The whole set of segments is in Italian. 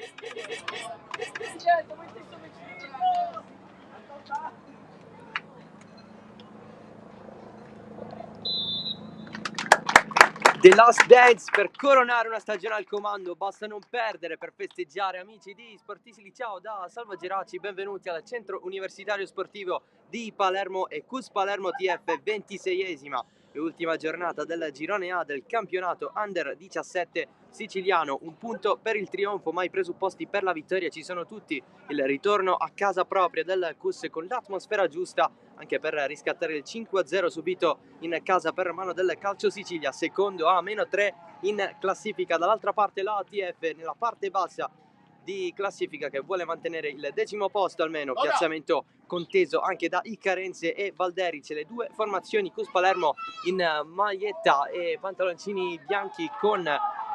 The Last Dance per coronare una stagione al comando, basta non perdere per festeggiare. Amici di Sportisili, ciao da Salvo Geraci, benvenuti al Centro Universitario Sportivo di Palermo e CUS Palermo TF, 26esima e ultima giornata del girone A del campionato Under 17 siciliano. Un punto per il trionfo, ma i presupposti per la vittoria ci sono tutti. Il ritorno a casa propria del CUS con l'atmosfera giusta anche per riscattare il 5-0 subito in casa per mano del Calcio Sicilia, secondo a -3 in classifica. Dall'altra parte la ATF nella parte bassa di classifica che vuole mantenere il 10° posto almeno, piazzamento conteso anche da Icarense e Valderice. Le due formazioni CUS Palermo in maglietta e pantaloncini bianchi con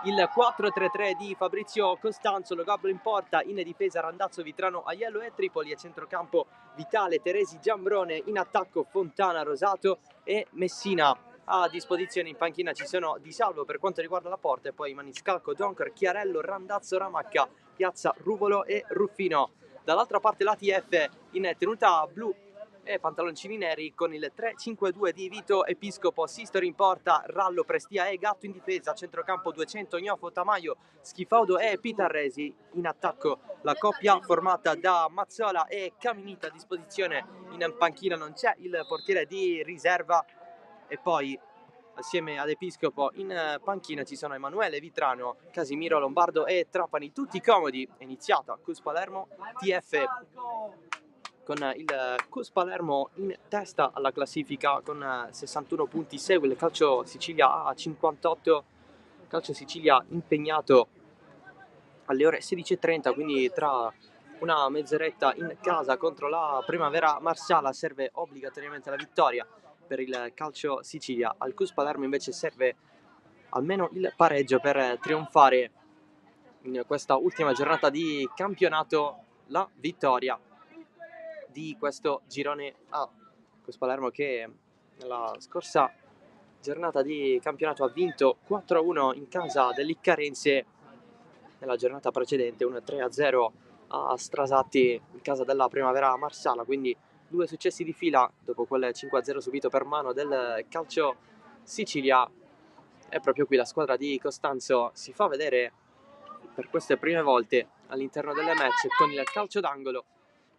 il 4-3-3 di Fabrizio Costanzo, lo Gablo in porta, in difesa Randazzo, Vitrano, Aiello e Tripoli, a centrocampo Vitale, Teresi, Giambrone, in attacco Fontana, Rosato e Messina. A disposizione in panchina ci sono Di Salvo per quanto riguarda la porta e poi Maniscalco, Donker, Chiarello, Randazzo, Ramacca, Piazza, Ruvolo e Ruffino. Dall'altra parte l'ATF in tenuta blu e pantaloncini neri con il 3-5-2 di Vito Episcopo, Sistori in porta, Rallo, Prestia e Gatto in difesa, centrocampo 200, Gnofo, Tamaio, Schifaudo e Pitarresi. In attacco la coppia formata da Mazzola e Caminita. A disposizione in panchina non c'è il portiere di riserva e poi assieme ad Episcopo in panchina ci sono Emanuele, Vitrano, Casimiro, Lombardo e Trapani, tutti comodi. È iniziata CUS Palermo TF con il CUS Palermo in testa alla classifica con 61 punti, segue il Calcio Sicilia a 58, Calcio Sicilia impegnato alle ore 16:30, quindi tra una mezz'oretta in casa contro la Primavera Marsala. Serve obbligatoriamente la vittoria per il Calcio Sicilia. Al CUS Palermo invece serve almeno il pareggio per trionfare in questa ultima giornata di campionato, la vittoria di questo girone A. CUS Palermo che nella scorsa giornata di campionato ha vinto 4-1 in casa dell'Iccarense, nella giornata precedente un 3-0 a Strasatti in casa della Primavera Marsala, quindi due successi di fila dopo quel 5-0 subito per mano del Calcio Sicilia. E proprio qui la squadra di Costanzo si fa vedere per queste prime volte all'interno delle match con il calcio d'angolo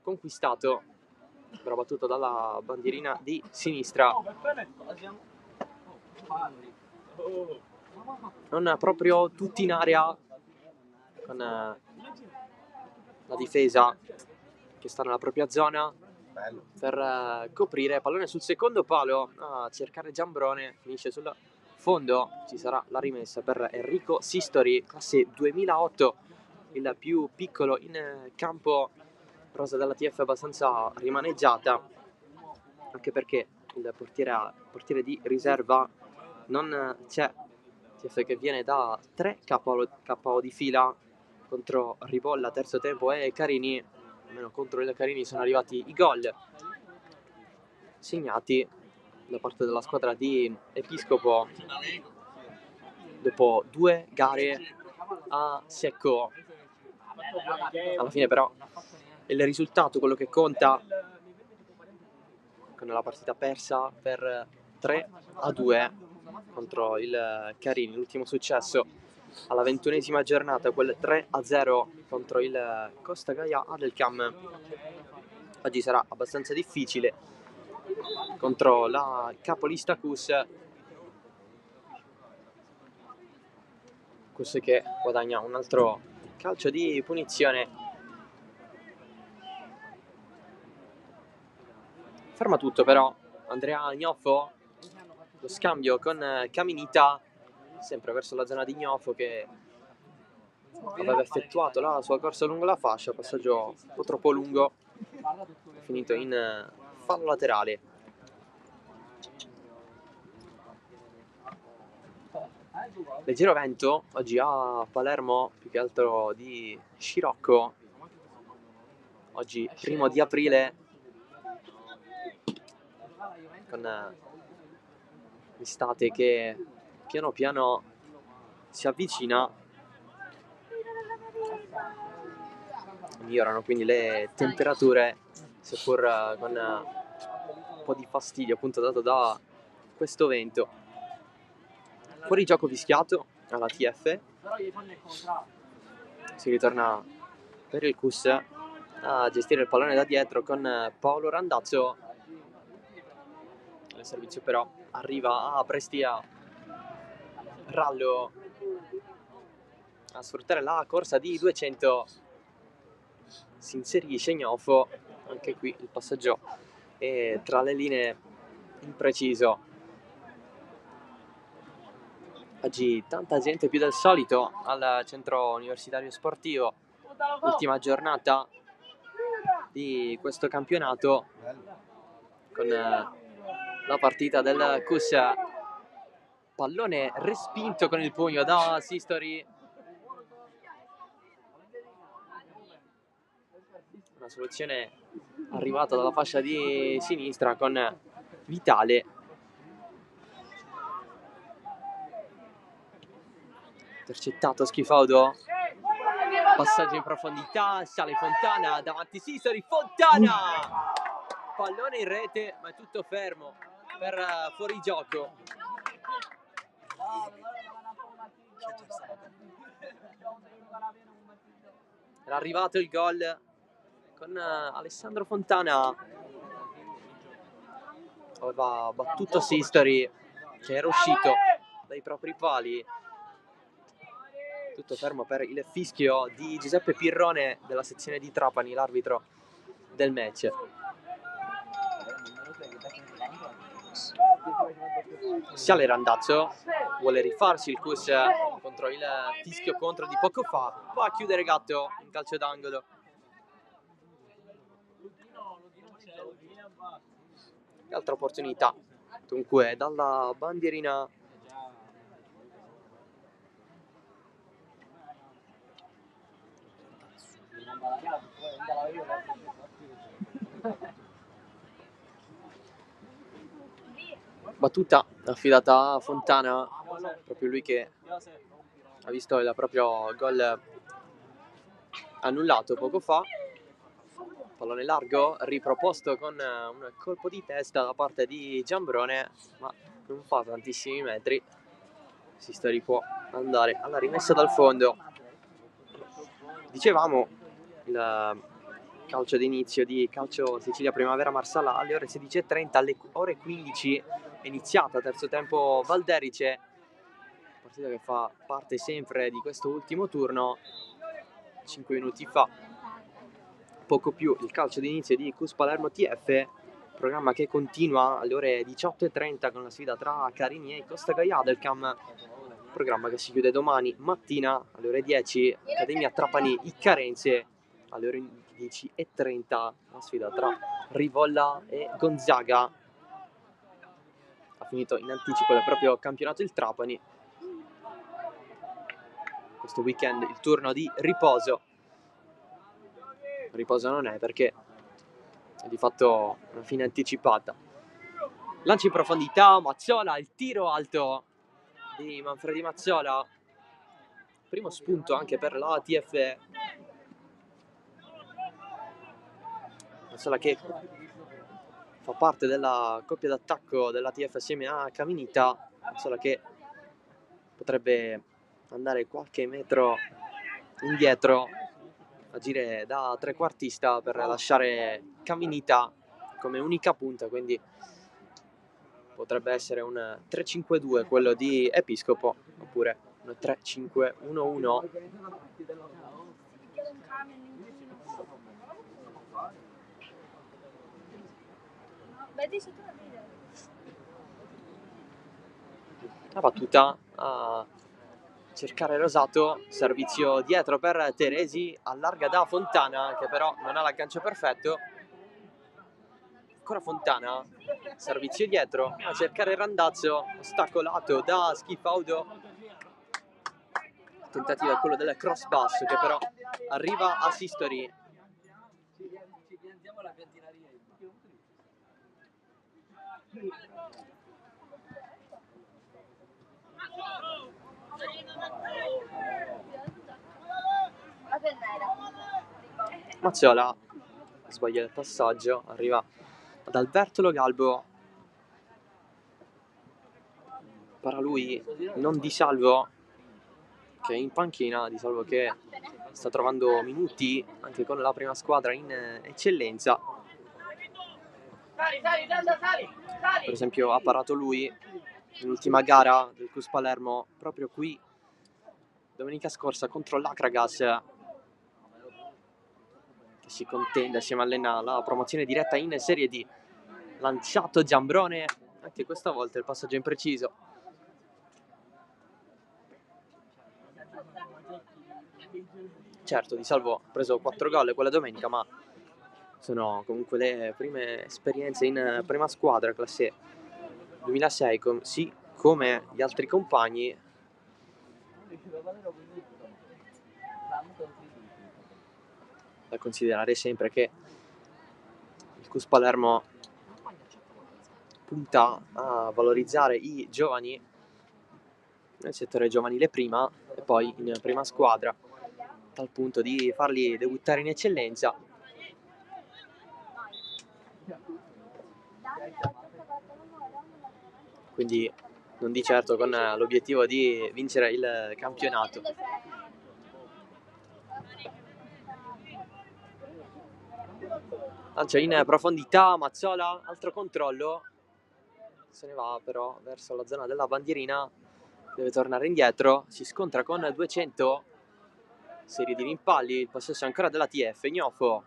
conquistato, però battuto dalla bandierina di sinistra. Non proprio tutti in area, con la difesa che sta nella propria zona per coprire. Pallone sul secondo palo a cercare Giambrone, finisce sul fondo. Ci sarà la rimessa per Enrico Sistori, classe 2008, il più piccolo in campo. Rosa della TF abbastanza rimaneggiata, anche perché il portiere di riserva non c'è. TF che viene da 3 KO di fila contro Ribolla, terzo tempo, e Carini. Almeno contro il Carini sono arrivati i gol segnati da parte della squadra di Episcopo dopo 2 gare a secco. Alla fine però il risultato, quello che conta, con la partita persa per 3-2 contro il Carini, l'ultimo successo alla 21esima giornata, quel 3-0 contro il Costa Gaia Adelcam. Oggi sarà abbastanza difficile contro la capolista CUS che guadagna un altro calcio di punizione. Ferma tutto però Andrea Gnofo, lo scambio con Caminita, sempre verso la zona di Gnofo che aveva effettuato la sua corsa lungo la fascia, passaggio un po' troppo lungo, finito in fallo laterale. Leggero vento oggi a Palermo, più che altro di scirocco. Oggi 1° di aprile, con l'estate che piano piano si avvicina. migliorano quindi le temperature, seppur con un po' di fastidio appunto dato da questo vento. Fuori gioco fischiato alla TF, si ritorna per il CUS a gestire il pallone da dietro con Paolo Randazzo. Il servizio però arriva a Prestia, Rallo a sfruttare la corsa di 200, si inserisce Gnofo, anche qui il passaggio è tra le linee impreciso. Oggi tanta gente più del solito al centro universitario sportivo, ultima giornata di questo campionato con la partita del CUS, pallone respinto con il pugno da Sistori, una soluzione arrivata dalla fascia di sinistra con Vitale. Intercettato Schifaudo, passaggio in profondità, sale Fontana, davanti Sistori, Fontana! Pallone in rete, ma è tutto fermo per fuorigioco. Era arrivato il gol con Alessandro Fontana, aveva battuto Sistori che era uscito dai propri pali. Tutto fermo per il fischio di Giuseppe Pirrone della sezione di Trapani, l'arbitro del match. Sale Randazzo, vuole rifarsi il CUS contro il fischio contro di poco fa, va a chiudere Gatto in calcio d'angolo. E altra opportunità, dunque dalla bandierina battuta affidata a Fontana, proprio lui che ha visto il proprio gol annullato poco fa. Pallone largo riproposto con un colpo di testa da parte di Giambrone, ma non fa tantissimi metri. Sistori può andare alla rimessa dal fondo. Dicevamo il calcio d'inizio di Calcio Sicilia Primavera Marsala alle ore 16:30, alle ore 15 è iniziata terzo tempo Valderice, partita che fa parte sempre di questo ultimo turno. 5 minuti fa, poco più, il calcio d'inizio di CUS Palermo TF, programma che continua alle ore 18:30 con la sfida tra Carini e Costa Gaiadelcam, programma che si chiude domani mattina alle ore 10, Accademia Trapani Iccarense, alle ore 10:30 la sfida tra Rivolla e Gonzaga. Ha finito in anticipo il proprio campionato il Trapani. Questo weekend il turno di riposo. Riposo non è, perché è di fatto una fine anticipata. Lancio in profondità, Mazzola, il tiro alto di Manfredi Mazzola, primo spunto anche per la TF. Mazzola che fa parte della coppia d'attacco della TF assieme a Caminita. Mazzola che potrebbe andare qualche metro indietro, agire da trequartista per lasciare Caminita come unica punta, quindi potrebbe essere un 3-5-2 quello di Episcopo, oppure un 3-5-1-1. La battuta a cercare Rosato, servizio dietro per Teresi, allarga da Fontana che però non ha l'aggancio perfetto. Ancora Fontana, servizio dietro a cercare Randazzo, ostacolato da Schifaudo. Il tentativo è quello del cross basso che però arriva a Sistori. Mazzola sbaglia il passaggio, arriva ad Alberto Galbo, para lui non Di Salvo, che è in panchina. Di Salvo che sta trovando minuti anche con la prima squadra in eccellenza. Per esempio ha parato lui nell'ultima gara del Cus Palermo proprio qui domenica scorsa contro l'Akragas, che si contende assieme all'Enna la promozione diretta in Serie D. Lanciato Giambrone, anche questa volta il passaggio impreciso. Certo, Di Salvo ha preso 4 gol quella domenica, ma sono comunque le prime esperienze in prima squadra, classe 2006, sì, come gli altri compagni. Da considerare sempre che il Cus Palermo punta a valorizzare i giovani nel settore giovanile prima e poi in prima squadra, al punto di farli debuttare in eccellenza. Quindi non di certo con l'obiettivo di vincere il campionato. Lancia in profondità, Mazzola, altro controllo, se ne va però verso la zona della bandierina, deve tornare indietro, si scontra con 200, serie di rimpalli, il possesso ancora della TF, Gnofo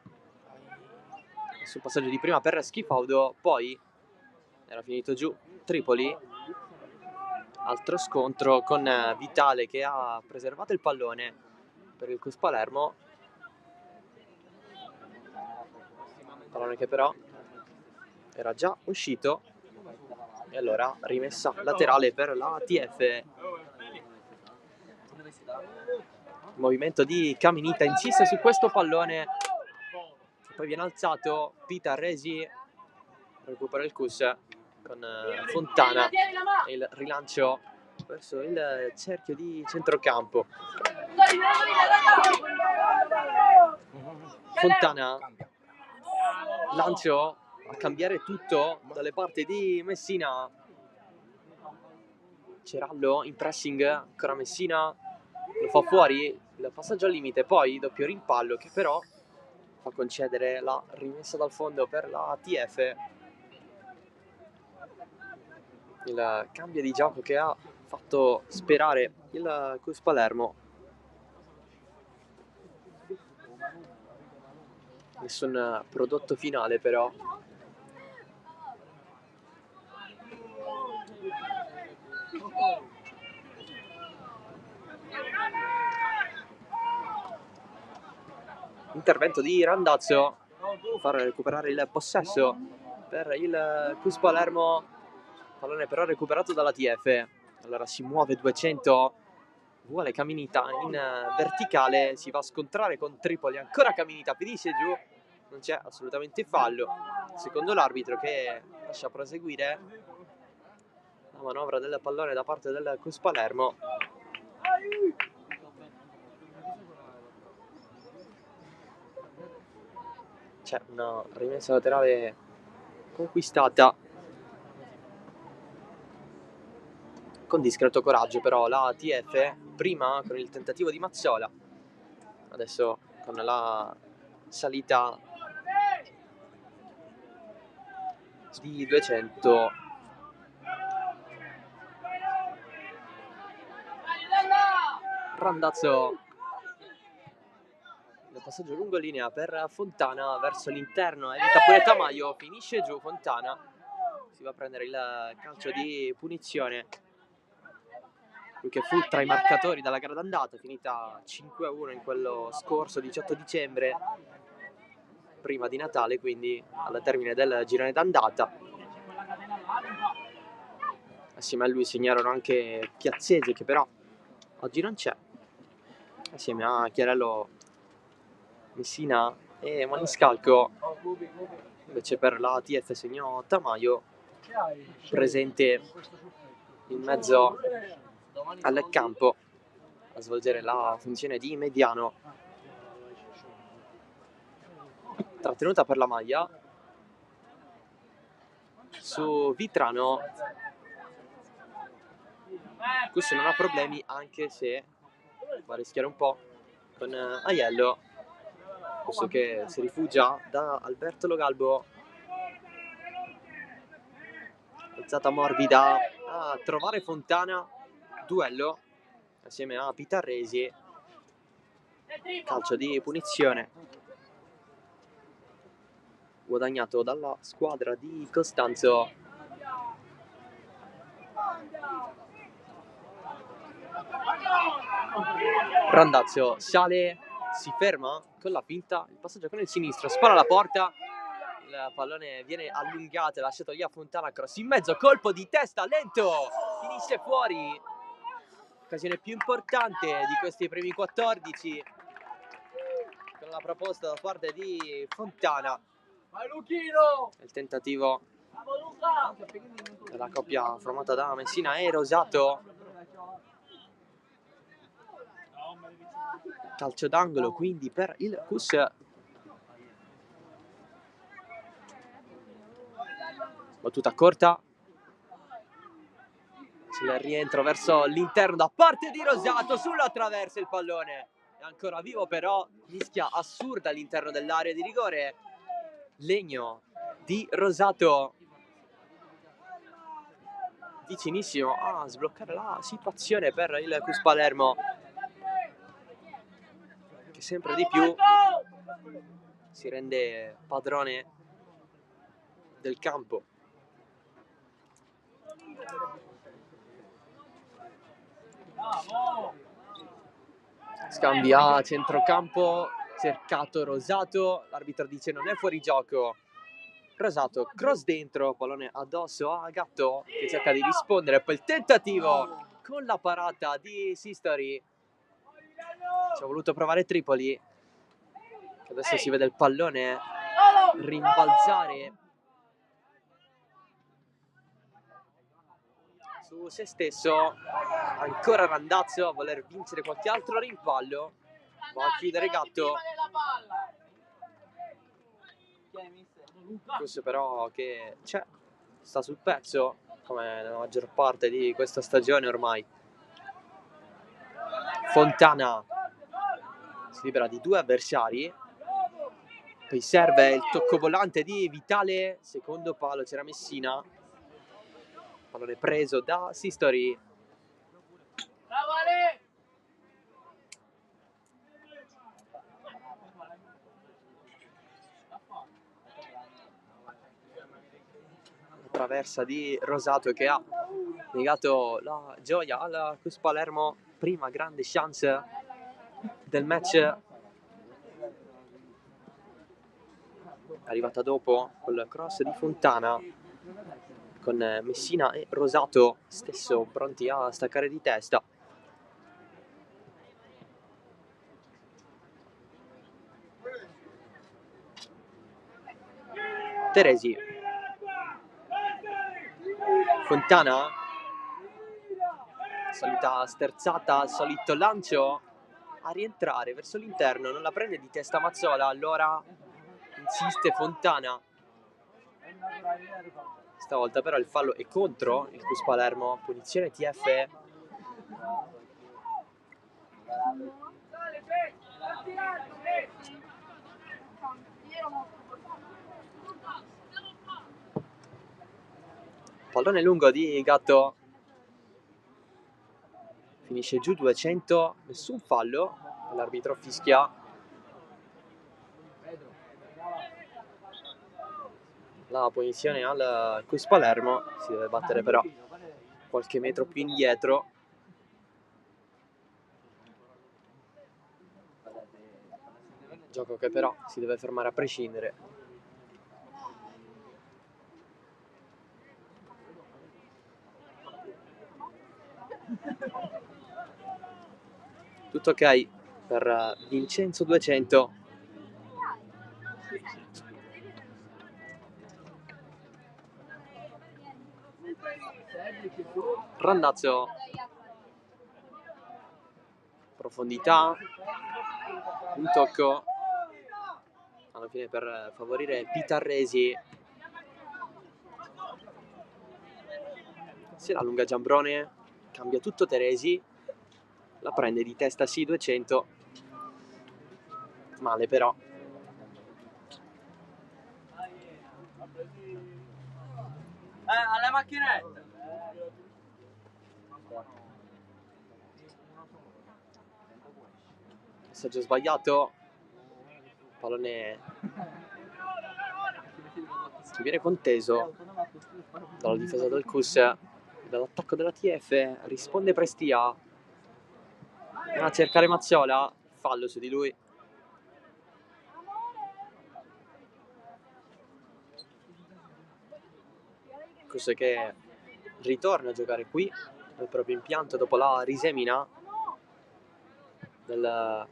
sul passaggio di prima per Schifaudo, poi era finito giù Tripoli, altro scontro con Vitale che ha preservato il pallone per il Cus Palermo, pallone che però era già uscito e allora rimessa laterale per la TF. Movimento di Caminita, insiste su questo pallone, poi viene alzato, Pita Resi recupera il Cus con Fontana e il rilancio verso il cerchio di centrocampo. Fontana, lancio a cambiare tutto dalle parti di Messina. Cerallo in pressing, ancora Messina, lo fa fuori, il passaggio al limite, poi doppio rimpallo che però fa concedere la rimessa dal fondo per la TF. Il cambio di gioco che ha fatto sperare il Cus Palermo. Nessun prodotto finale però. Intervento di Randazzo, far recuperare il possesso per il Cus Palermo, pallone però recuperato dalla TF. Allora si muove 200, vuole Caminita in verticale, si va a scontrare con Tripoli, ancora Caminita, finisce giù, non c'è assolutamente fallo, secondo l'arbitro, che lascia proseguire la manovra del pallone da parte del Cus Palermo. C'è una rimessa laterale conquistata con discreto coraggio però la TF, prima con il tentativo di Mazzola, adesso con la salita di 200. Randazzo, il passaggio lungo linea per Fontana verso l'interno, evita pure Tamaio, finisce giù Fontana, si va a prendere il calcio di punizione, lui che fu tra i marcatori dalla gara d'andata, finita 5-1 in quello scorso 18 dicembre, prima di Natale, quindi al termine del girone d'andata. Assieme a lui segnarono anche Piazzese, che però oggi non c'è, assieme a Chiarello, Messina e Maniscalco. Invece per la TF segnò Tamaio, presente in mezzo al campo a svolgere la funzione di mediano. trattenuta per la maglia. Su Vitrano questo non ha problemi, anche se va a rischiare un po' con Aiello, questo che si rifugia da Alberto Logalbo. Alzata morbida a trovare Fontana, duello assieme a Pitarresi, calcio di punizione guadagnato dalla squadra di Costanzo. Randazzo sale, si ferma con la finta, il passaggio con il sinistro, spara alla porta, il pallone viene allungato e lasciato lì a Fontana, cross in mezzo, colpo di testa lento, finisce fuori. Occasione più importante di questi primi 14 con la proposta da parte di Fontana. Il tentativo della coppia formata da Messina e Rosato. Calcio d'angolo quindi per il CUS. Battuta corta. Il rientro verso l'interno da parte di Rosato, sulla traversa il pallone è ancora vivo, però mischia assurda all'interno dell'area di rigore. Legno di Rosato vicinissimo a sbloccare la situazione per il CUS Palermo, che sempre di più si rende padrone del campo. Scambia a centrocampo, cercato Rosato, l'arbitro dice non è fuori gioco. Rosato, cross dentro, pallone addosso a Gatto che cerca di rispondere, poi il tentativo con la parata di Sistori. Ci ha voluto provare Tripoli, che adesso si vede il pallone rimbalzare su se stesso. Ancora Randazzo a voler vincere qualche altro rimpallo, va a chiudere Gatto. Questo però che c'è, sta sul pezzo come nella maggior parte di questa stagione ormai. Fontana si libera di due avversari, poi serve il toccovolante di Vitale, secondo palo c'era Messina, pallone preso da Sistori. Traversa di Rosato che ha legato la gioia al CUS Palermo, prima grande chance del match, arrivata dopo col cross di Fontana, con Messina e Rosato stesso pronti a staccare di testa. Teresi, Fontana, solita sterzata, solito lancio a rientrare verso l'interno, non la prende di testa Mazzola, allora insiste Fontana. Stavolta però il fallo è contro il CUS Palermo, punizione TF. Pallone lungo di Gatto, finisce giù 200, nessun fallo, l'arbitro fischia. La punizione al CUS Palermo, si deve battere però qualche metro più indietro. Gioco che però si deve fermare a prescindere. Tutto ok per Vincenzo 200. Randazzo, profondità, un tocco, alla fine per favorire Pitarresi. Se la allunga Giambrone, cambia tutto Teresi, la prende di testa sì 200, male però. Alla macchinetta! Passaggio sbagliato, pallone che viene conteso dalla difesa del CUS, dall'attacco della TF, risponde Prestia, va a cercare Mazzola, fallo su di lui. CUS che ritorna a giocare qui nel proprio impianto dopo la risemina del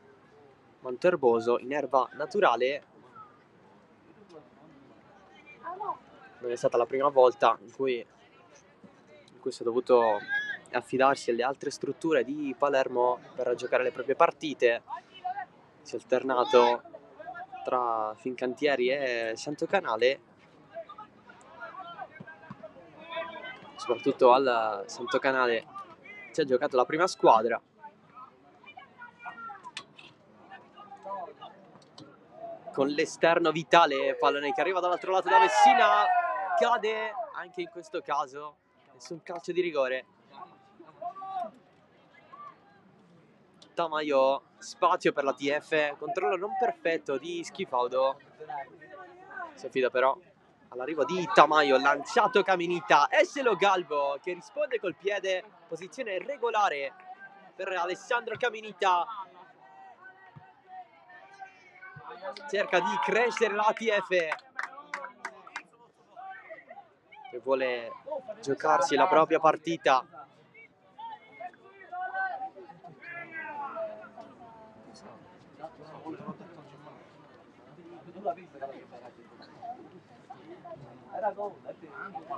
manto erboso in erba naturale. Non è stata la prima volta in cui si è dovuto affidarsi alle altre strutture di Palermo per giocare le proprie partite. Si è alternato tra Fincantieri e Santo Canale, soprattutto al Santo Canale si è giocato la prima squadra. Con l'esterno vitale, pallone che arriva dall'altro lato da Messina, cade anche in questo caso, nessun calcio di rigore. Tamayo, spazio per la TF, controllo non perfetto di Schifaudo, si affida però all'arrivo di Tamayo, lanciato Caminita, Esselo Galbo che risponde col piede, posizione regolare per Alessandro Caminita. Cerca di crescere la TF che vuole giocarsi la propria partita.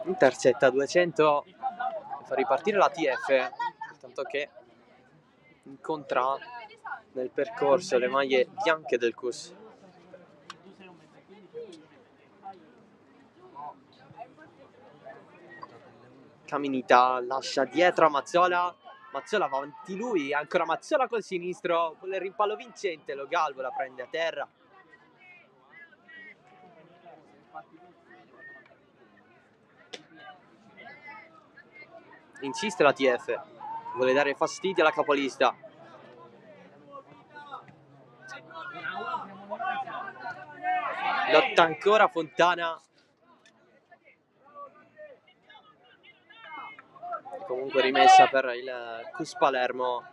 Intercetta 200, fa ripartire la TF, tanto che incontra nel percorso le maglie bianche del CUS. Caminita lascia dietro a Mazzola, Mazzola va avanti lui, ancora Mazzola col sinistro, vuole il rimpallo vincente, Lo Galvo la prende a terra. Insiste la TF, vuole dare fastidio alla capolista. Lotta ancora Fontana. Comunque rimessa per il CUS Palermo.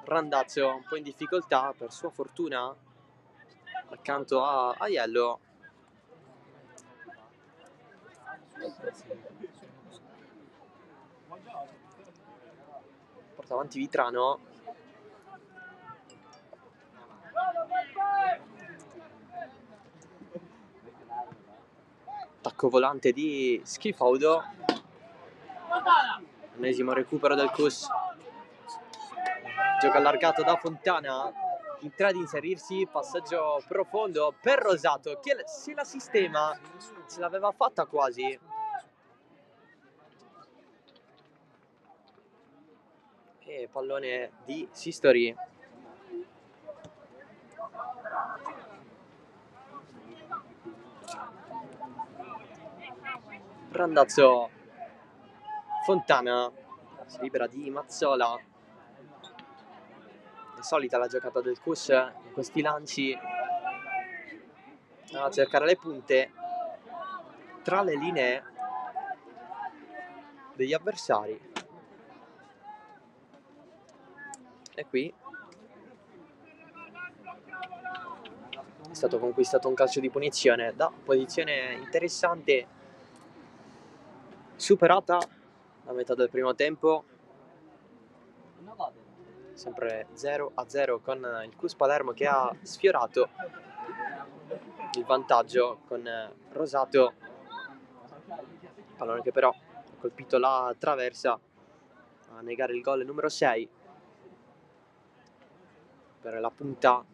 Randazzo un po' in difficoltà, per sua fortuna accanto a Aiello. Porta avanti Vitrano. Attacco volante di Schifaudo. Ennesimo recupero del CUS. Gioco allargato da Fontana. In tre ad inserirsi, passaggio profondo per Rosato che se la sistema, ce l'aveva fatta quasi. E pallone di Sistori. Randazzo, Fontana si libera di Mazzola. È solita la giocata del CUS in questi lanci, a cercare le punte tra le linee degli avversari. E qui è stato conquistato un calcio di punizione da posizione interessante, superata la metà del primo tempo, sempre 0-0 con il CUS Palermo che ha sfiorato il vantaggio con Rosato, pallone che però ha colpito la traversa a negare il gol numero 6 per la punta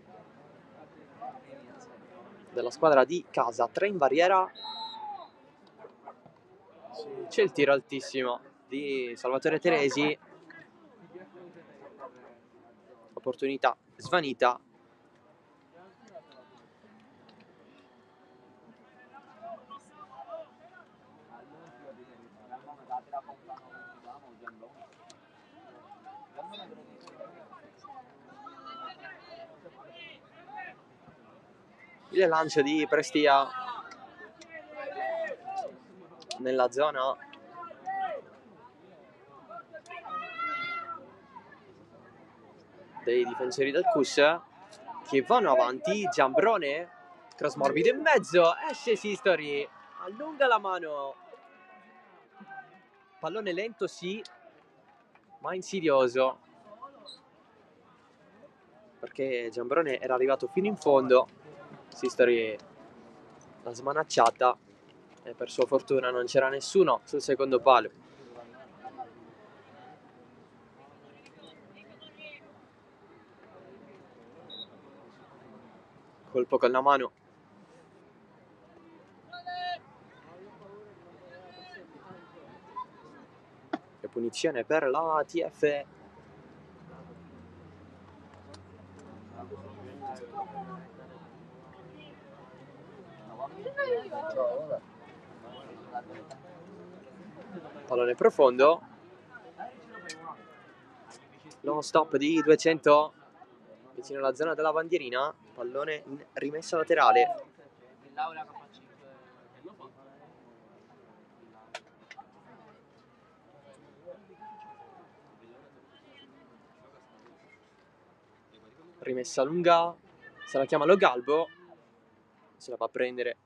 della squadra di casa, 3 in barriera. C'è il tiro altissimo di Salvatore Teresi, opportunità svanita. Il lancio di Prestia nella zona dei difensori del Cus, che vanno avanti. Giambrone, cross morbido in mezzo, esce Sistori, allunga la mano, pallone lento sì, ma insidioso, perché Giambrone era arrivato fino in fondo. Sistori l'ha smanacciata e per sua fortuna non c'era nessuno sul secondo palo. Colpo con la mano. E punizione per la TF. Pallone profondo. Lo stop di 200 vicino alla zona della bandierina. Pallone in rimessa laterale. Rimessa lunga, se la chiama Lo Galbo, se la va a prendere.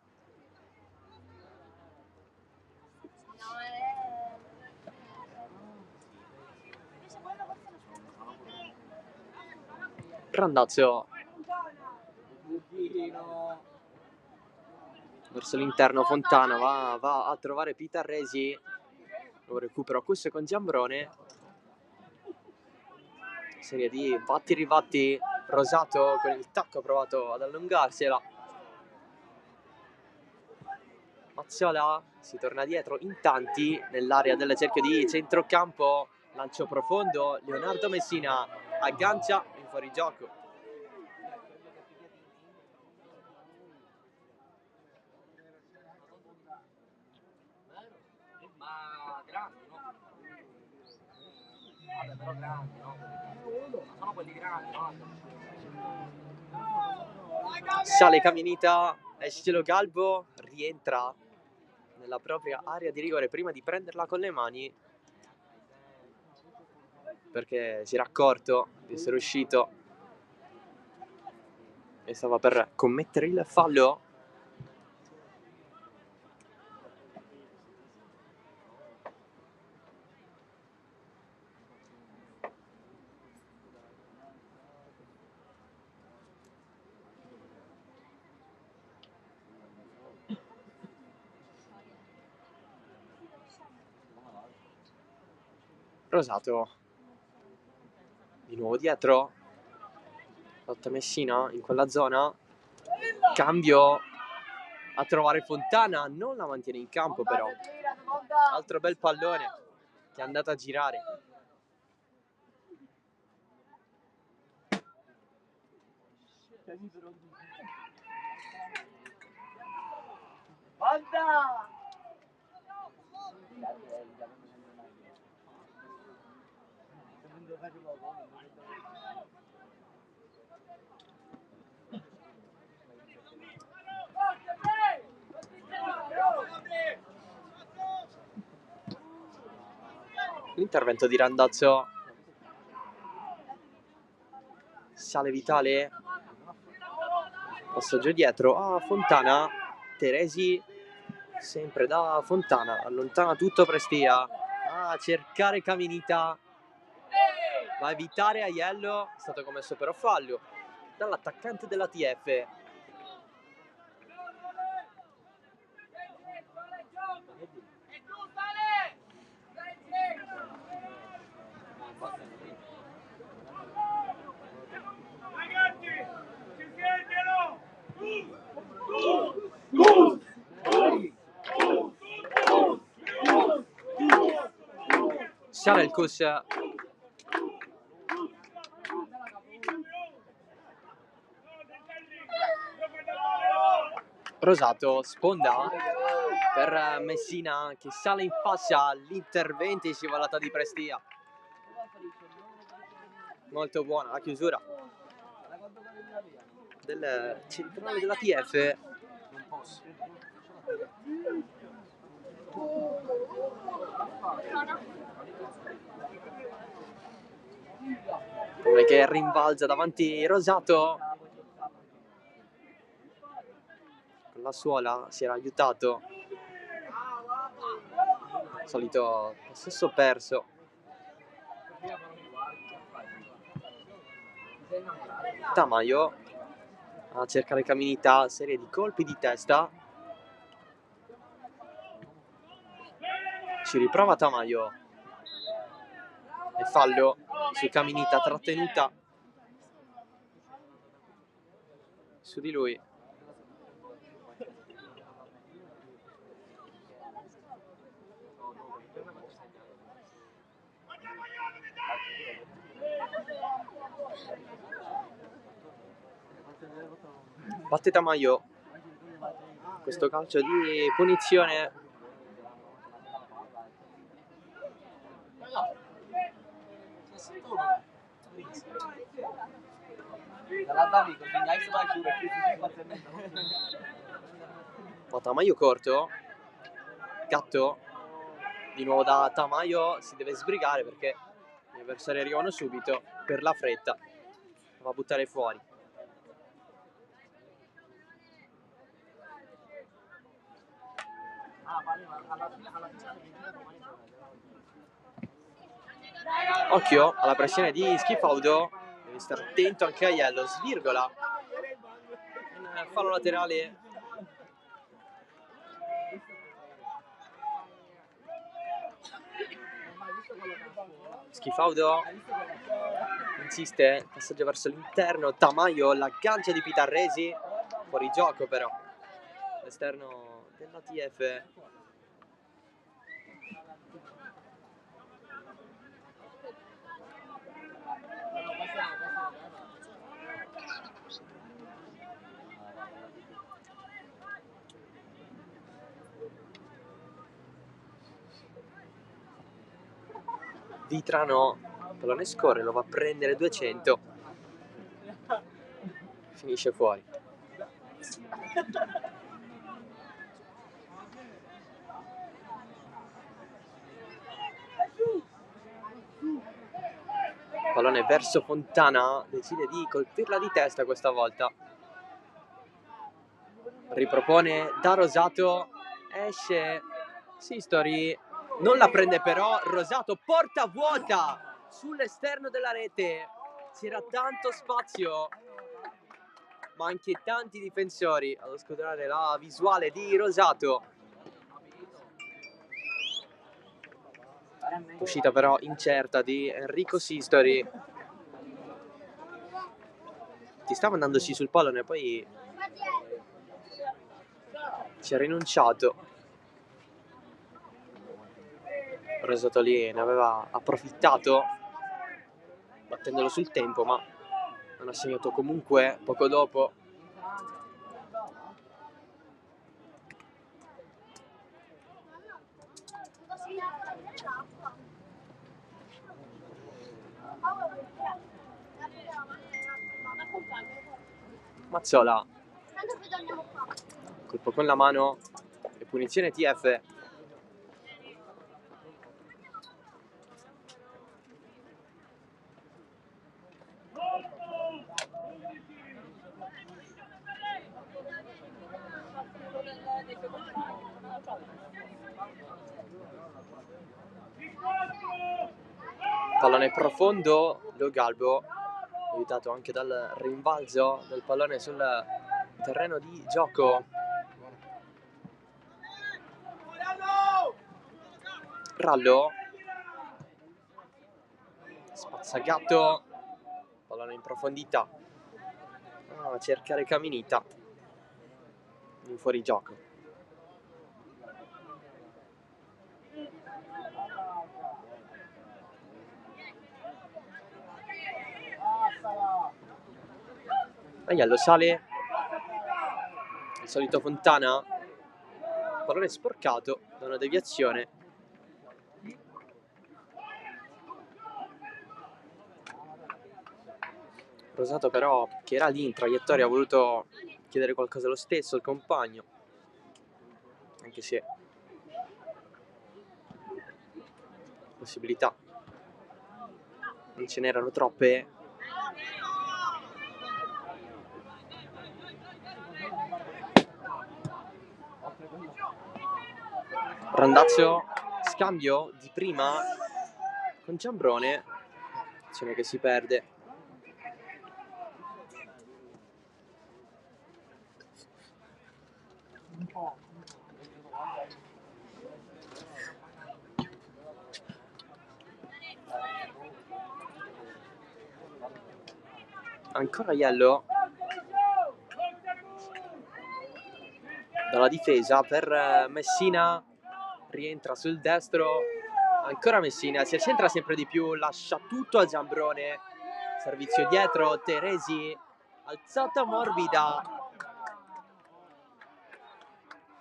Randazzo verso l'interno. Fontana va a trovare Pitarresi, lo recupero a Cus con Giambrone. Serie di batti ribatti. Rosato con il tacco ha provato ad allungarsela. Mazzola si torna dietro in tanti nell'area del cerchio di centrocampo. Lancio profondo, Leonardo Messina aggancia in fuorigioco. Ma grandi, no? Vabbè, però grandi, no? Ma sono quelli grandi, no? Sale Caminita, esce Lo Galbo, rientra nella propria area di rigore prima di prenderla con le mani, perché si era accorto di essere uscito e stava per commettere il fallo. Rosato di nuovo dietro, lotta Messina in quella zona, cambio a trovare Fontana, non la mantiene in campo però. Altro bel pallone che è andato a girare. Banda! L'intervento di Randazzo. Sale Vitale, passaggio dietro a Fontana. Teresi sempre da Fontana, allontana tutto Prestia a cercare Caminita, va a evitare Aiello, è stato commesso però fallo dall'attaccante della TF. sale il cus. Rosato, sponda per Messina che sale in fascia, l'intervento in scivolata di Prestia. Molto buona la chiusura del centrale della TF. Non posso. Come che rimbalza davanti Rosato. Con la suola si era aiutato. Solito possesso perso. Tamayo a cercare Caminita, serie di colpi di testa. Ci riprova Tamayo. E fallo su Caminita, trattenuta su di lui. Batte Tamayo. Questo calcio di punizione. Tamayo corto. Gatto. Di nuovo da Tamayo, si deve sbrigare perché gli avversari arrivano subito per la fretta. Va a buttare fuori. Occhio alla pressione di Schifaudo. Deve stare attento anche a Aiello. Svirgola. In fallo laterale. Schifaudo insiste, passaggio verso l'interno. Tamayo, l'aggancia di Pitarresi. Fuori gioco però. L'esterno della TF. Vitrano, pallone scorre, lo va a prendere 200. Finisce fuori. Pallone verso Fontana, decide di colpirla di testa questa volta. Ripropone da Rosato, esce Sistori, non la prende però. Rosato, porta vuota sull'esterno della rete. C'era tanto spazio, ma anche tanti difensori ad oscurare la visuale di Rosato. Uscita però incerta di Enrico Sistori. Ti stava andandosi sul pallone, poi ci ha rinunciato. Rosato lì ne aveva approfittato battendolo sul tempo, ma non ha segnato comunque poco dopo. Mazzola, colpo con la mano e punizione TF. Pallone profondo, Lo Galbo, aiutato anche dal rimbalzo del pallone sul terreno di gioco. Rallo, spazzagatto, pallone in profondità. A cercare Caminita in fuorigioco. Aiello sale, il solito Fontana, pallone sporcato da una deviazione. Rosato però, che era lì in traiettoria, ha voluto chiedere qualcosa lo stesso al compagno, anche se possibilità non ce n'erano troppe. Randazzo, scambio di prima con Giambrone, azione che si perde. Ancora Aiello dalla difesa per Messina, rientra sul destro, ancora Messina, si accentra sempre di più, lascia tutto a Giambrone, servizio dietro, Teresi, alzata morbida,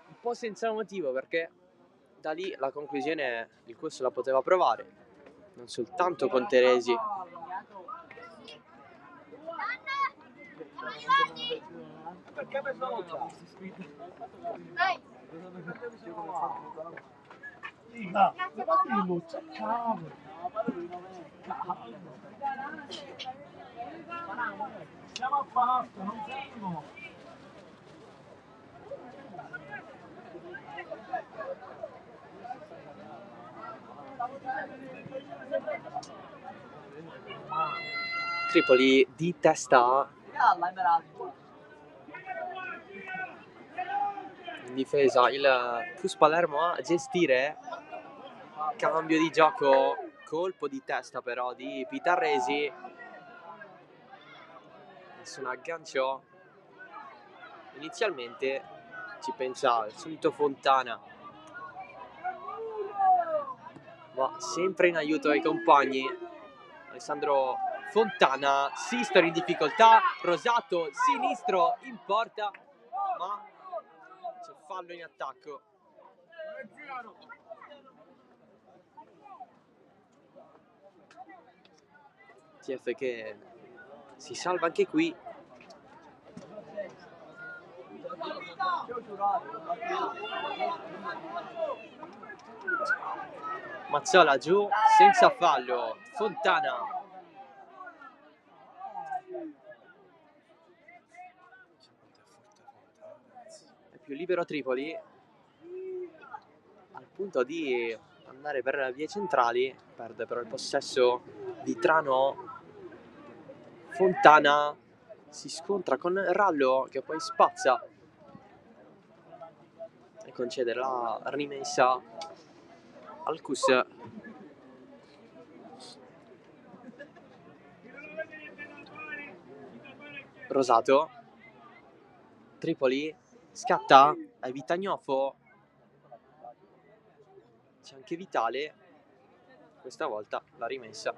un po' senza motivo, perché da lì la conclusione il corso la poteva provare, non soltanto con Teresi. Perché mi sono siamo a parte, non siamo. Tripoli di testa in difesa, il Cus Palermo a gestire, cambio di gioco, colpo di testa però di Pitarresi, nessun aggancio. Inizialmente ci pensava il solito Fontana, va sempre in aiuto ai compagni. Alessandro Fontana, Sistori in difficoltà, Rosato sinistro in porta, ma c'è fallo in attacco. TF che si salva anche qui. Mazzola giù, senza fallo. Fontana. È più libero Tripoli, al punto di andare per le vie centrali, perde però il possesso Vitrano. Fontana si scontra con Rallo che poi spazza e concede la rimessa al Cus. Rosato, Tripoli scatta, è Vitagnofo, c'è anche Vitale, questa volta la rimessa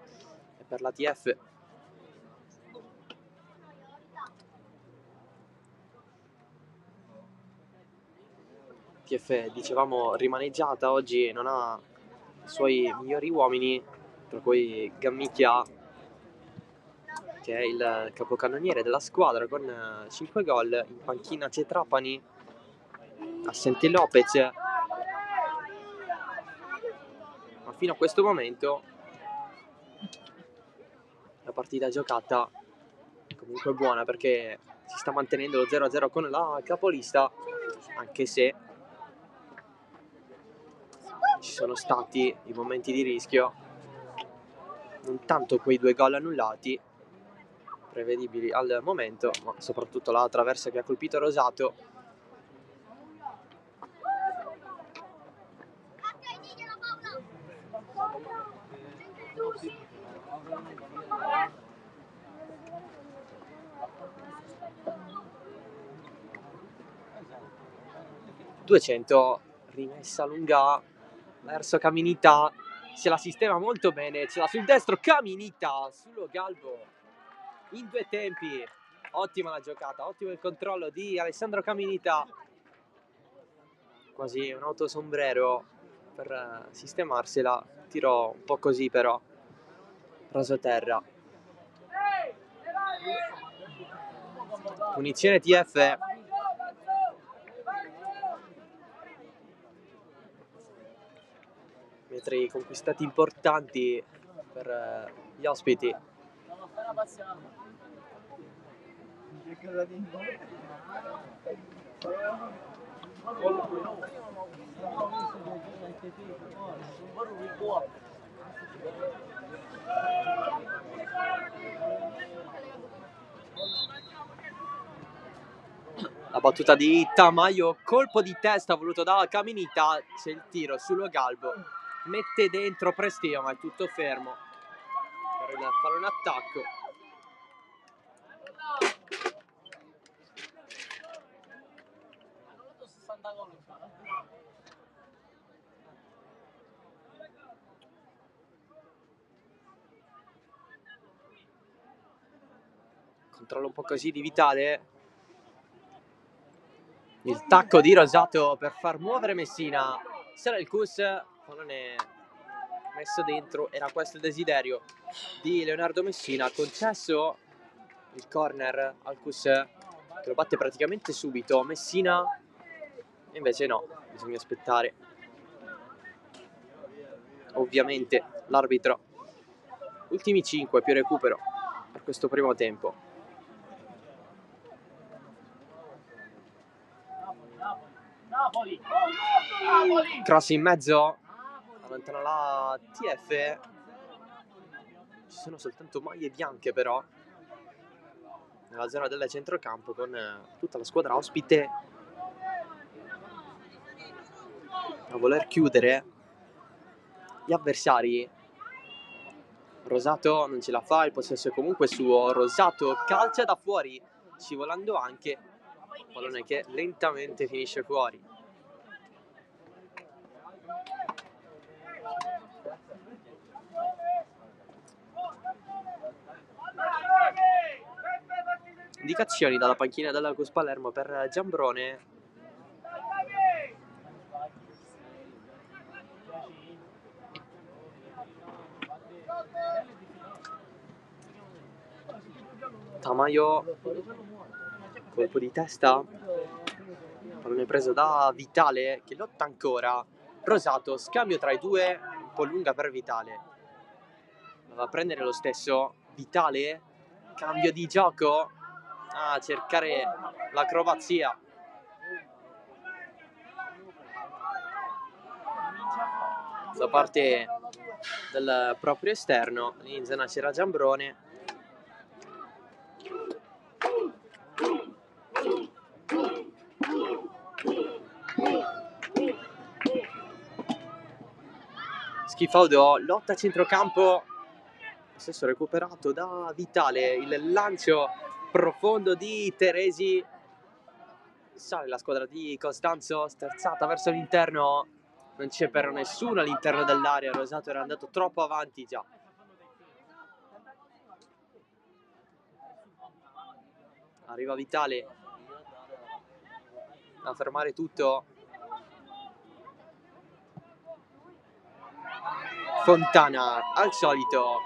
è per la TF. TF, dicevamo, rimaneggiata oggi, non ha i suoi migliori uomini, tra cui Gammicchia, che è il capocannoniere della squadra con 5 gol. In panchina c'è Trapani, assente Lopez, ma fino a questo momento la partita giocata comunque buona, perché si sta mantenendo lo 0-0 con la capolista, anche se ci sono stati i momenti di rischio, non tanto quei 2 gol annullati prevedibili al momento, ma soprattutto la traversa che ha colpito Rosato. ...200, rimessa lunga verso Caminita, se la sistema molto bene, ce l'ha sul destro Caminita, sullo Galbo, in 2 tempi, Ottima la giocata, ottimo il controllo di Alessandro Caminita. Quasi un autosombrero per sistemarsela. Tiro un po' così però. Rasoterra. Punizione TF. Metri conquistati importanti per gli ospiti. La battuta di Tamayo, colpo di testa voluto da Caminita, c'è il tiro sullo Galbo, mette dentro Prestia ma è tutto fermo per fare un attacco. Controllo un po' così di Vitale. Il tacco di Rosato per far muovere Messina. Sarà il Cus, pallone messo dentro, era questo il desiderio di Leonardo Messina. Concesso il corner al Cus che lo batte praticamente subito. Messina invece no, bisogna aspettare. Ovviamente l'arbitro. Ultimi 5 più recupero per questo primo tempo. Cross in mezzo, allontana la TF. Ci sono soltanto maglie bianche però nella zona del centrocampo, con tutta la squadra ospite a voler chiudere gli avversari. Rosato non ce la fa, il possesso è comunque suo. Rosato calcia da fuori, scivolando anche, pallone che lentamente finisce fuori. Indicazioni dalla panchina della Cus Palermo per Giambrone. Tamayo, colpo di testa, pallone preso da Vitale che lotta ancora. Rosato, scambio tra i due, un po' lunga per Vitale. Va a prendere lo stesso Vitale, cambio di gioco, a cercare l'acrobazia. Da parte del proprio esterno, in zona c'era Giambrone. Schifaudo, lotta a centrocampo, stesso recuperato da Vitale, il lancio profondo di Teresi, sale la squadra di Costanzo, sterzata verso l'interno, non c'è però nessuno all'interno dell'area. Rosato era andato troppo avanti già. Arriva Vitale a fermare tutto. Fontana al solito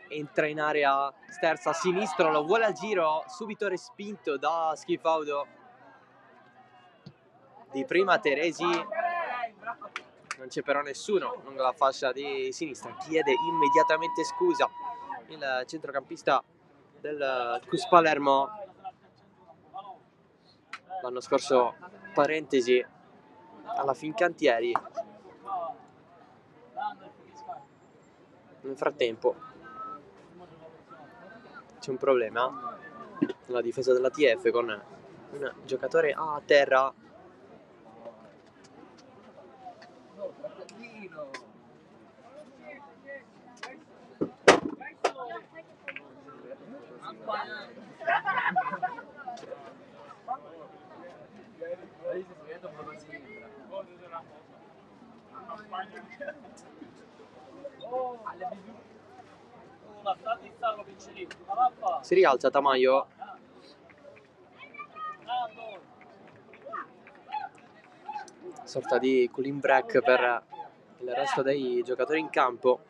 entra in area, sterza a sinistro, lo vuole al giro, subito respinto da Schifaudo. Di prima Teresi, non c'è però nessuno lungo la fascia di sinistra, chiede immediatamente scusa il centrocampista del Cus Palermo. L'anno scorso, parentesi, alla Fincantieri. Nel frattempo c'è un problema nella difesa della TF con un giocatore a terra. Si rialza Tamayo, sorta di cooling break per il resto dei giocatori in campo.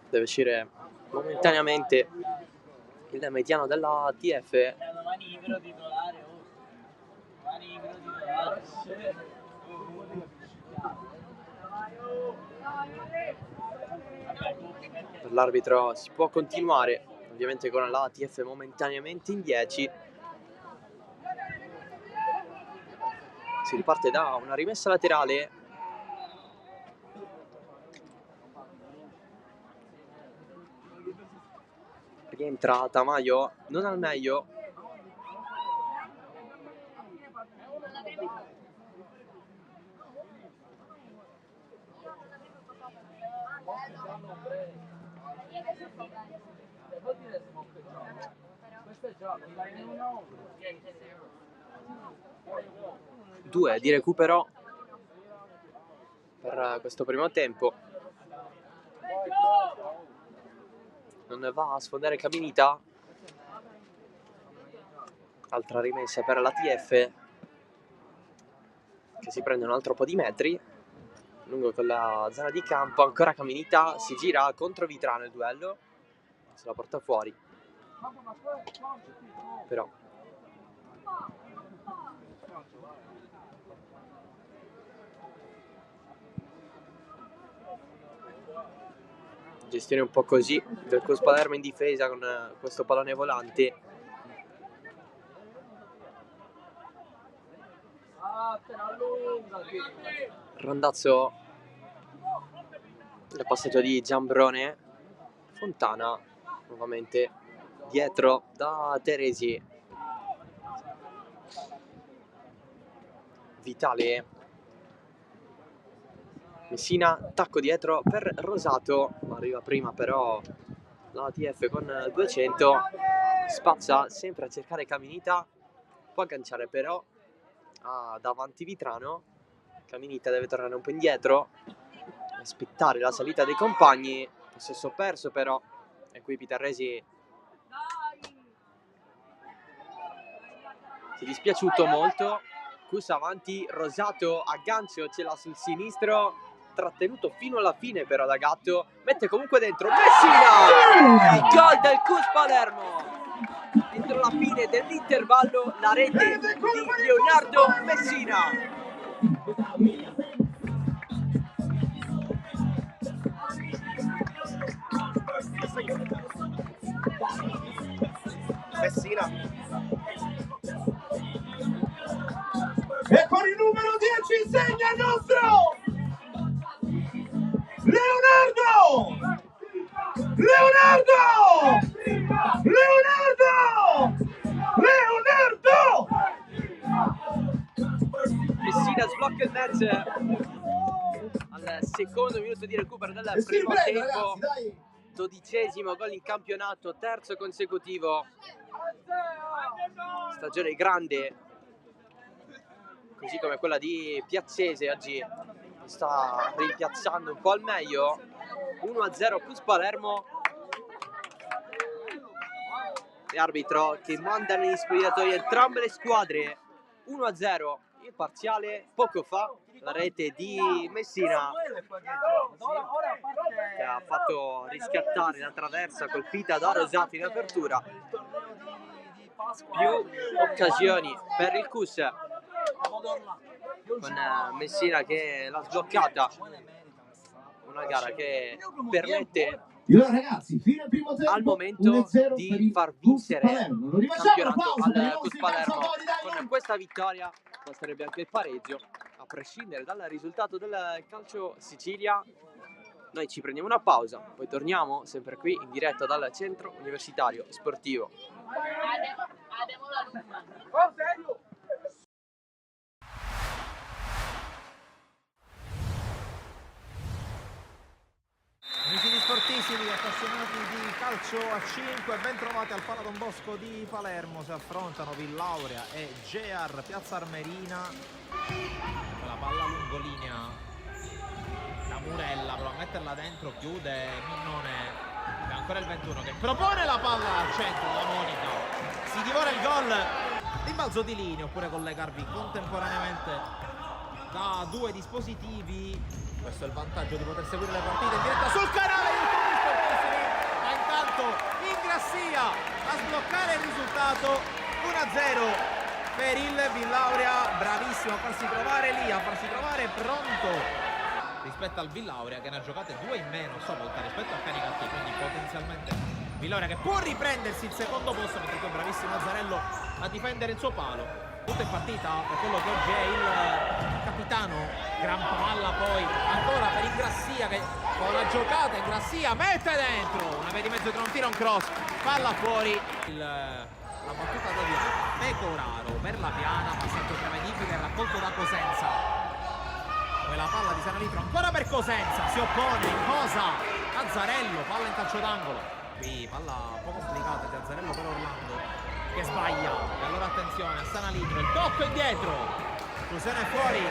Deve uscire momentaneamente il mediano della TF. Per l'arbitro si può continuare, ovviamente con la TF momentaneamente in 10. Si riparte da una rimessa laterale. Rientra Tamayo, non al meglio. Due di recupero per questo primo tempo. Non va a sfondare Caminita. Altra rimessa per la TF, che si prende un altro po' di metri lungo quella zona di campo. Ancora Caminita, si gira contro Vitrano il duello, se la porta fuori però. Gestione un po' così del CUS Palermo in difesa con questo pallone volante. Randazzo, il passaggio di Giambrone. Fontana nuovamente dietro da Teresi. Vitale, Messina, tacco dietro per Rosato, arriva prima però la TF con 200, spazza sempre a cercare Caminita, può agganciare però davanti Vitrano. Caminita deve tornare un po' indietro, aspettare la salita dei compagni. Possesso perso però, e qui Pitarresi si è dispiaciuto molto. CUS avanti, Rosato aggancio, ce l'ha sul sinistro, trattenuto fino alla fine però da Gatto, mette comunque dentro Messina, il gol del CUS Palermo entro la fine dell'intervallo, la rete di Leonardo Messina. Messina, e con il numero 10 segna il nostro Leonardo! Messina sblocca il match al secondo minuto di recupero del primo tempo. 12° gol in campionato, terzo consecutivo. Stagione grande, così come quella di Piazzese. Oggi sta rimpiazzando un po' al meglio. 1-0 CUS Palermo. E arbitro che manda negli spogliatoi entrambe le squadre. 1-0 il parziale. Poco fa la rete di Messina, che ha fatto riscattare la traversa colpita da Rosato in apertura. Più occasioni per il CUS, con Messina che l'ha sbloccata. Una gara che permette ragazzi, fino al primo tempo, al momento di far vincere il campionato al CUS Palermo. Con questa vittoria basterebbe anche il pareggio, a prescindere dal risultato del calcio Sicilia. Noi ci prendiamo una pausa, poi torniamo sempre qui in diretta dal centro universitario sportivo. carissimi appassionati di calcio a 5, ben trovati al Pala Don Bosco di Palermo. Si affrontano Villauria e Gear Piazza Armerina. La palla lungolinea da Murella, prova a metterla dentro, chiude Minnone, e ancora il 21 che propone la palla al centro, la Monica si divora il gol. Rimbalzo di linea, oppure collegarvi contemporaneamente da due dispositivi. Questo è il vantaggio di poter seguire le partite in diretta sul canale YouTube Sportissimi, ma intanto Ingrassia a sbloccare il risultato. 1-0 per il Villauria, bravissimo a farsi trovare lì, a farsi trovare pronto rispetto al Villauria che ne ha giocate due in meno stavolta rispetto a Canicattì, quindi potenzialmente Villauria che può riprendersi il secondo posto, mentre poi bravissimo Azzarello a difendere il suo palo. Tutto in partita per quello che oggi è il capitano. Gran palla poi ancora per Ingrassia che con la giocata Ingrassia mette dentro una via di mezzo tra un tiro e un cross, palla fuori. La battuta deviata, Pecoraro per la piana, passaggio prevedibile raccolto da Cosenza. Poi la palla di Sanalitro ancora per Cosenza, si oppone in cosa Azzarello, palla in calcio d'angolo. Qui palla poco complicata di Azzarello per Orlando che sbaglia, e allora attenzione a Sanalitro, il tocco indietro, esclusione fuori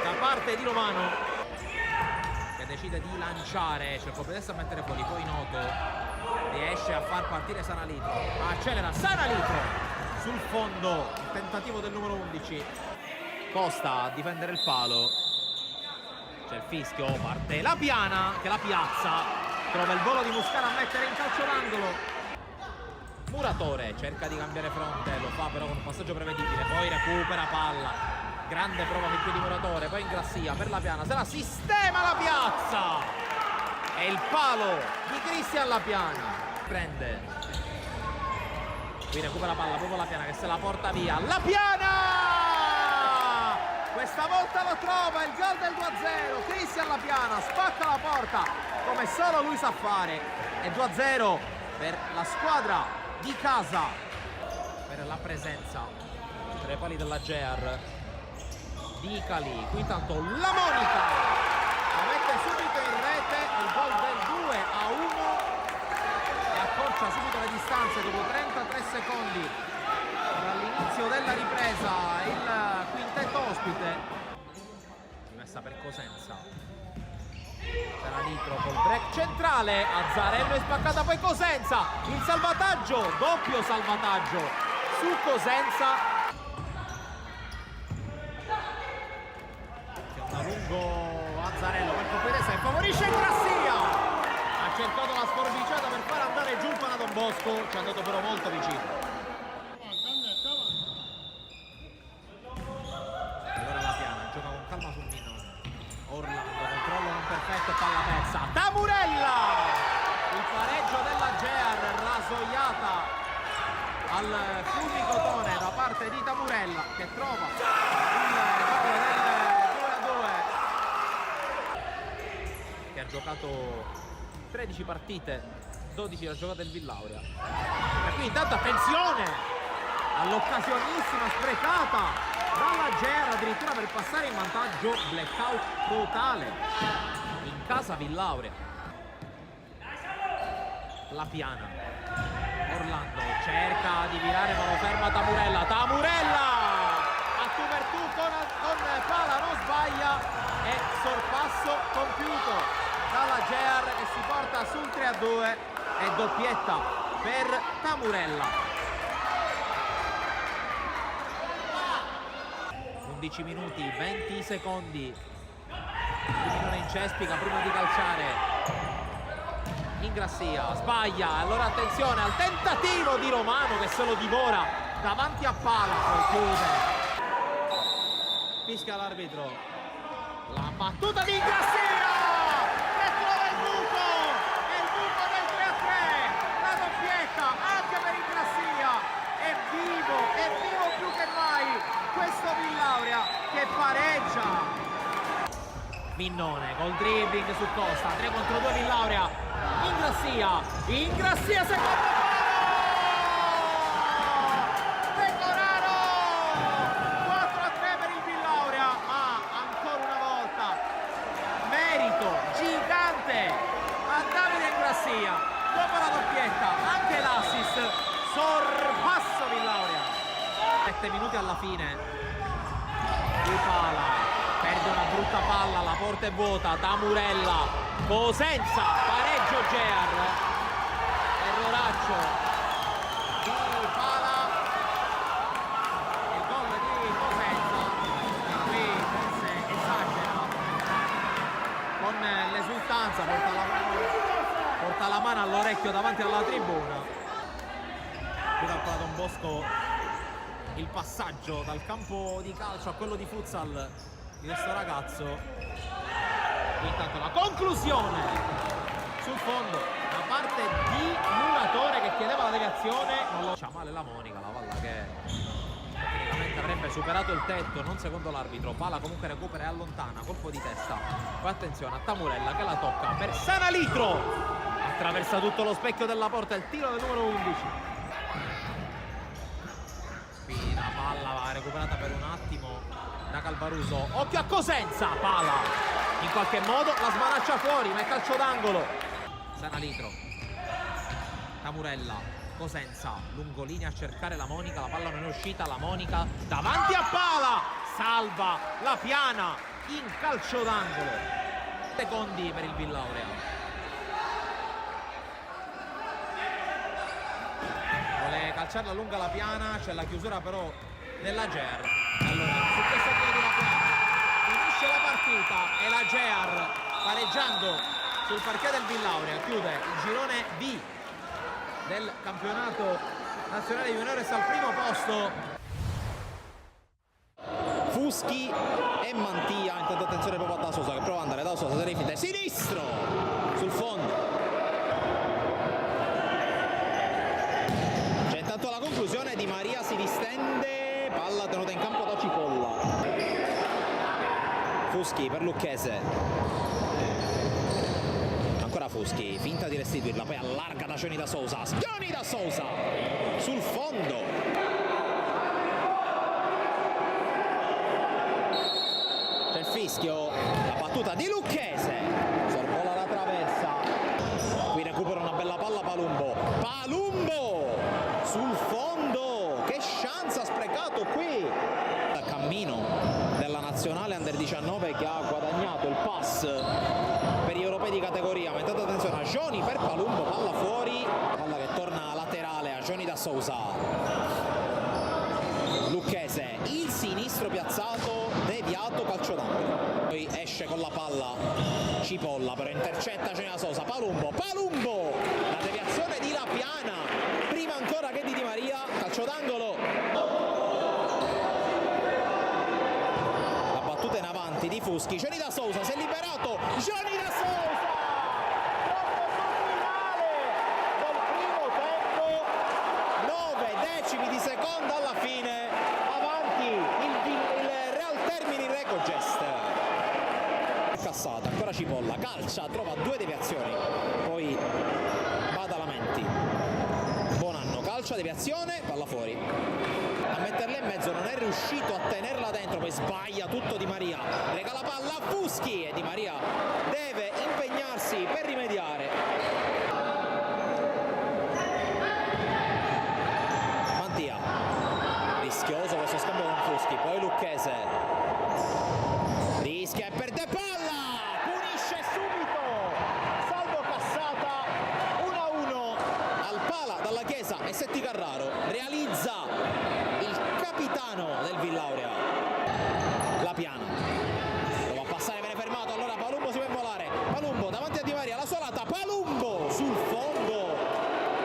da parte di Romano che decide di lanciare, cerca Pedessa a mettere fuori, poi Noto riesce a far partire Sanalitro, accelera Sanalitro sul fondo, il tentativo del numero 11, Costa a difendere il palo, c'è il fischio, parte la piana che la piazza, trova il volo di Muscara a mettere in calcio d'angolo. Muratore cerca di cambiare fronte, lo fa però con un passaggio prevedibile, poi recupera palla, grande prova per piedi Muratore, poi Ingrassia per la piana, se la sistema la piazza e il palo di Cristian La Piana, prende, qui recupera palla proprio La Piana che se la porta via, La Piana questa volta lo trova, il gol del 2-0, Cristian La Piana spacca la porta come solo lui sa fare, e 2-0 per la squadra di casa, per la presenza tra i pali della Gear di Cali. Qui intanto la Monica la mette subito in rete, il gol del 2-1 e accorcia subito le distanze dopo 33 secondi dall'inizio della ripresa. Il quintetto ospite, rimessa per Cosenza, Sanalitro col break centrale, Azzarello è spaccata, poi Cosenza, il salvataggio, doppio salvataggio su Cosenza, a lungo Azzarello per Copedesa e favorisce Ingrassia, ha cercato la sforbiciata per far andare giù il Pala Don Bosco, ci è andato però molto vicino. Allora La Piana gioca con calma sul Mino, Orlando, controllo non perfetto, palla persa, Tamurella, il pareggio della Gear, rasoiata al fulmicotone da parte di Tamurella che trova il gol del 2-2, che ha giocato 13 partite, 12 la giocata del Villauria, e qui intanto attenzione all'occasionissima sprecata dalla Gear addirittura per passare in vantaggio, blackout totale in casa Villauria. La Piana, Orlando cerca di virare ma lo ferma Tamurella, Tamurella a tu per tu con pala, non sbaglia e sorpasso compiuto dalla Gear che si porta sul 3-2 e doppietta per Tamurella. 11 minuti, 20 secondi, Minnone in cespica prima di calciare, Ingrassia sbaglia, allora attenzione al tentativo di Romano che se lo divora davanti a pala, poi chiude, fischia l'arbitro, la battuta di Ingrassia che trova il buco, è il buco del 3-3, la doppietta anche per Ingrassia, è vivo più che mai questo Villauria che pareggia. Minnone col dribbling su Costa, 3 contro 2 Villauria, Ingrassia secondo palo, Pecoraro, 4-3 per il Villauria, ma ancora una volta merito gigante a Davide Ingrassia. 7 minuti alla fine. Qui Pala perde una brutta palla, la porta è vuota. Tamurella, Cosenza, pareggio Gear. Erroraccio di Pala, il gol di Cosenza, e qui forse esagera con l'esultanza, porta la mano all'orecchio davanti alla tribuna. Qui dal Pala Don Bosco il passaggio dal campo di calcio a quello di futsal di questo ragazzo. Intanto la conclusione sul fondo da parte di Muratore che chiedeva la deviazione. Non lo c'ha male la Monica, la palla che tecnicamente avrebbe superato il tetto, non secondo l'arbitro. Pala comunque recupera e allontana, colpo di testa. Poi attenzione a Tamurella che la tocca per Sanalitro, attraversa tutto lo specchio della porta, il tiro del numero 11. La palla va recuperata per un attimo da Calvaruso. Occhio a Cosenza, Pala in qualche modo la smanaccia fuori, ma è calcio d'angolo. Sanalitro, Tamurella, Cosenza, lungolinea a cercare la Monica, la palla non è uscita, la Monica davanti a Pala, salva la Piana in calcio d'angolo. Secondi per il Villaurea. Vuole calciarla lunga la Piana, c'è la chiusura però della Gear. Allora, su questo tiro di la Piana finisce la partita e la Gear, pareggiando sul parquet del Villaurea, chiude il girone B del campionato nazionale juniores al primo posto. Fuschi e Mantia, intanto attenzione proprio a Da Sosa che prova ad andare, Da Sosa si rifite sinistro sul fondo. C'è intanto la conclusione, Di Maria si distende, palla tenuta in campo da Cipolla. Fuschi per Lucchese, ancora Fuschi, finta di restituirla, poi allarga da Gioni Da Sousa, Gioni Da Sousa sul fondo. C'è il fischio, la battuta di Lucchese, sorvola la traversa, qui recupera una bella palla Palumbo, Palumbo sul fondo, che chance ha sprecato qui. Cammino della nazionale under 19 che ha guadagnato il pass per gli europei di categoria, ma intanto attenzione a Gioni per Palumbo, palla fuori, palla che torna laterale a Gioni Da Sousa. Lucchese, il sinistro piazzato, deviato, calcio d'angolo. Poi esce con la palla Cipolla, però intercetta Gioni Da Sousa, Palumbo, Palumbo, la deviazione di La Piana, prima ancora che di Di Maria, calcio d'angolo. In avanti di Fuschi, Gioni Da Sousa si è liberato, Gioni Da Sousa, troppo sul finale del primo tempo, 9 decimi di seconda alla fine, avanti il Real Termini Recogest. Cassata, ancora Cipolla, calcia, trova due deviazioni, poi Badalamenti, Bonanno, calcia, deviazione, palla fuori. A metterla in mezzo non è riuscito a tenerla dentro, poi sbaglia tutto Di Maria, rega la palla a Fuschi e Di Maria deve impegnarsi per rimediare. Mantia, rischioso questo scambio con Fuschi, poi Lucchese rischia e perde palla, punisce subito Salvo Cassata, 1-1 al Pala dalla Chiesa e Setti Carraro realizza capitano del Villaurea. La Piana prova a passare, viene fermato, allora Palumbo si può involare, Palumbo davanti a Di Maria, la solata, Palumbo sul fondo,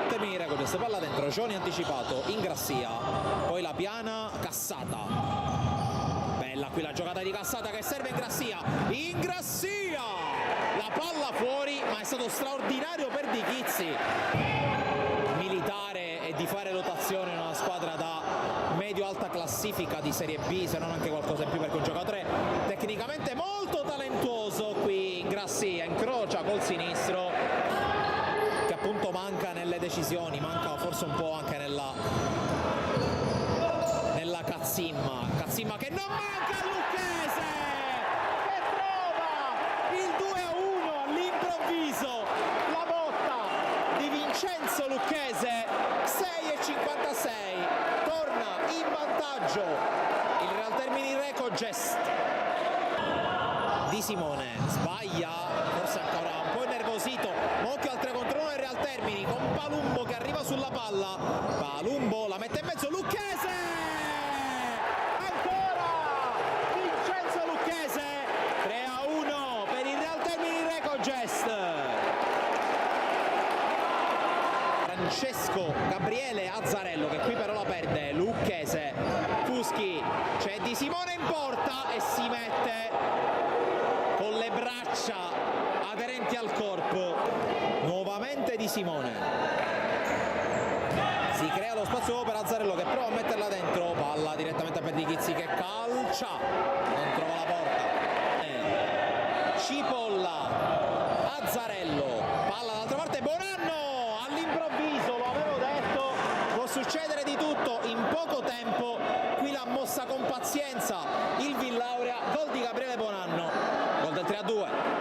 Termini Recogest, palla dentro, Gioni anticipato, Ingrassia, poi La Piana, Cassata, bella qui la giocata di Cassata che serve Ingrassia, Ingrassia, la palla fuori, ma è stato straordinario per Di Chizzi, militare e di fare rotazione in una squadra da medio-alta classifica di Serie B, se non anche qualcosa in più, perché un giocatore tecnicamente molto talentuoso. Qui Ingrassia incrocia col sinistro, che appunto manca nelle decisioni, manca forse un po' anche nella Cazzimma che non manca a Lucchese, che trova il 2-1 all'improvviso, la botta di Vincenzo Lucchese, 6,56, torna in vantaggio vantaggio il Real Termini Recogest. Di Simone sbaglia, forse ancora un po' innervosito, ma occhio al 3 contro 1 del Real Termini con Palumbo che arriva sulla palla. Palumbo la mette in mezzo, Lucchese! Ancora Vincenzo Lucchese, 3-1 per il Real Termini Recogest. Francesco Gabriele Azzarello che qui però la perde, Lucchese, Fuschi, c'è Di Simone in porta e si mette con le braccia aderenti al corpo, nuovamente Di Simone, si crea lo spazio per Azzarello che prova a metterla dentro, palla direttamente per Di Chizzi che calcia, non trova la porta, Cipolla, Azzarello, palla dall'altra parte, Bonanno, all'improvviso, lo avevo detto, può succedere di tutto in poco tempo, qui l'ha mossa con pazienza il Villauria, gol di Gabriele Bonanno, gol del 3-2,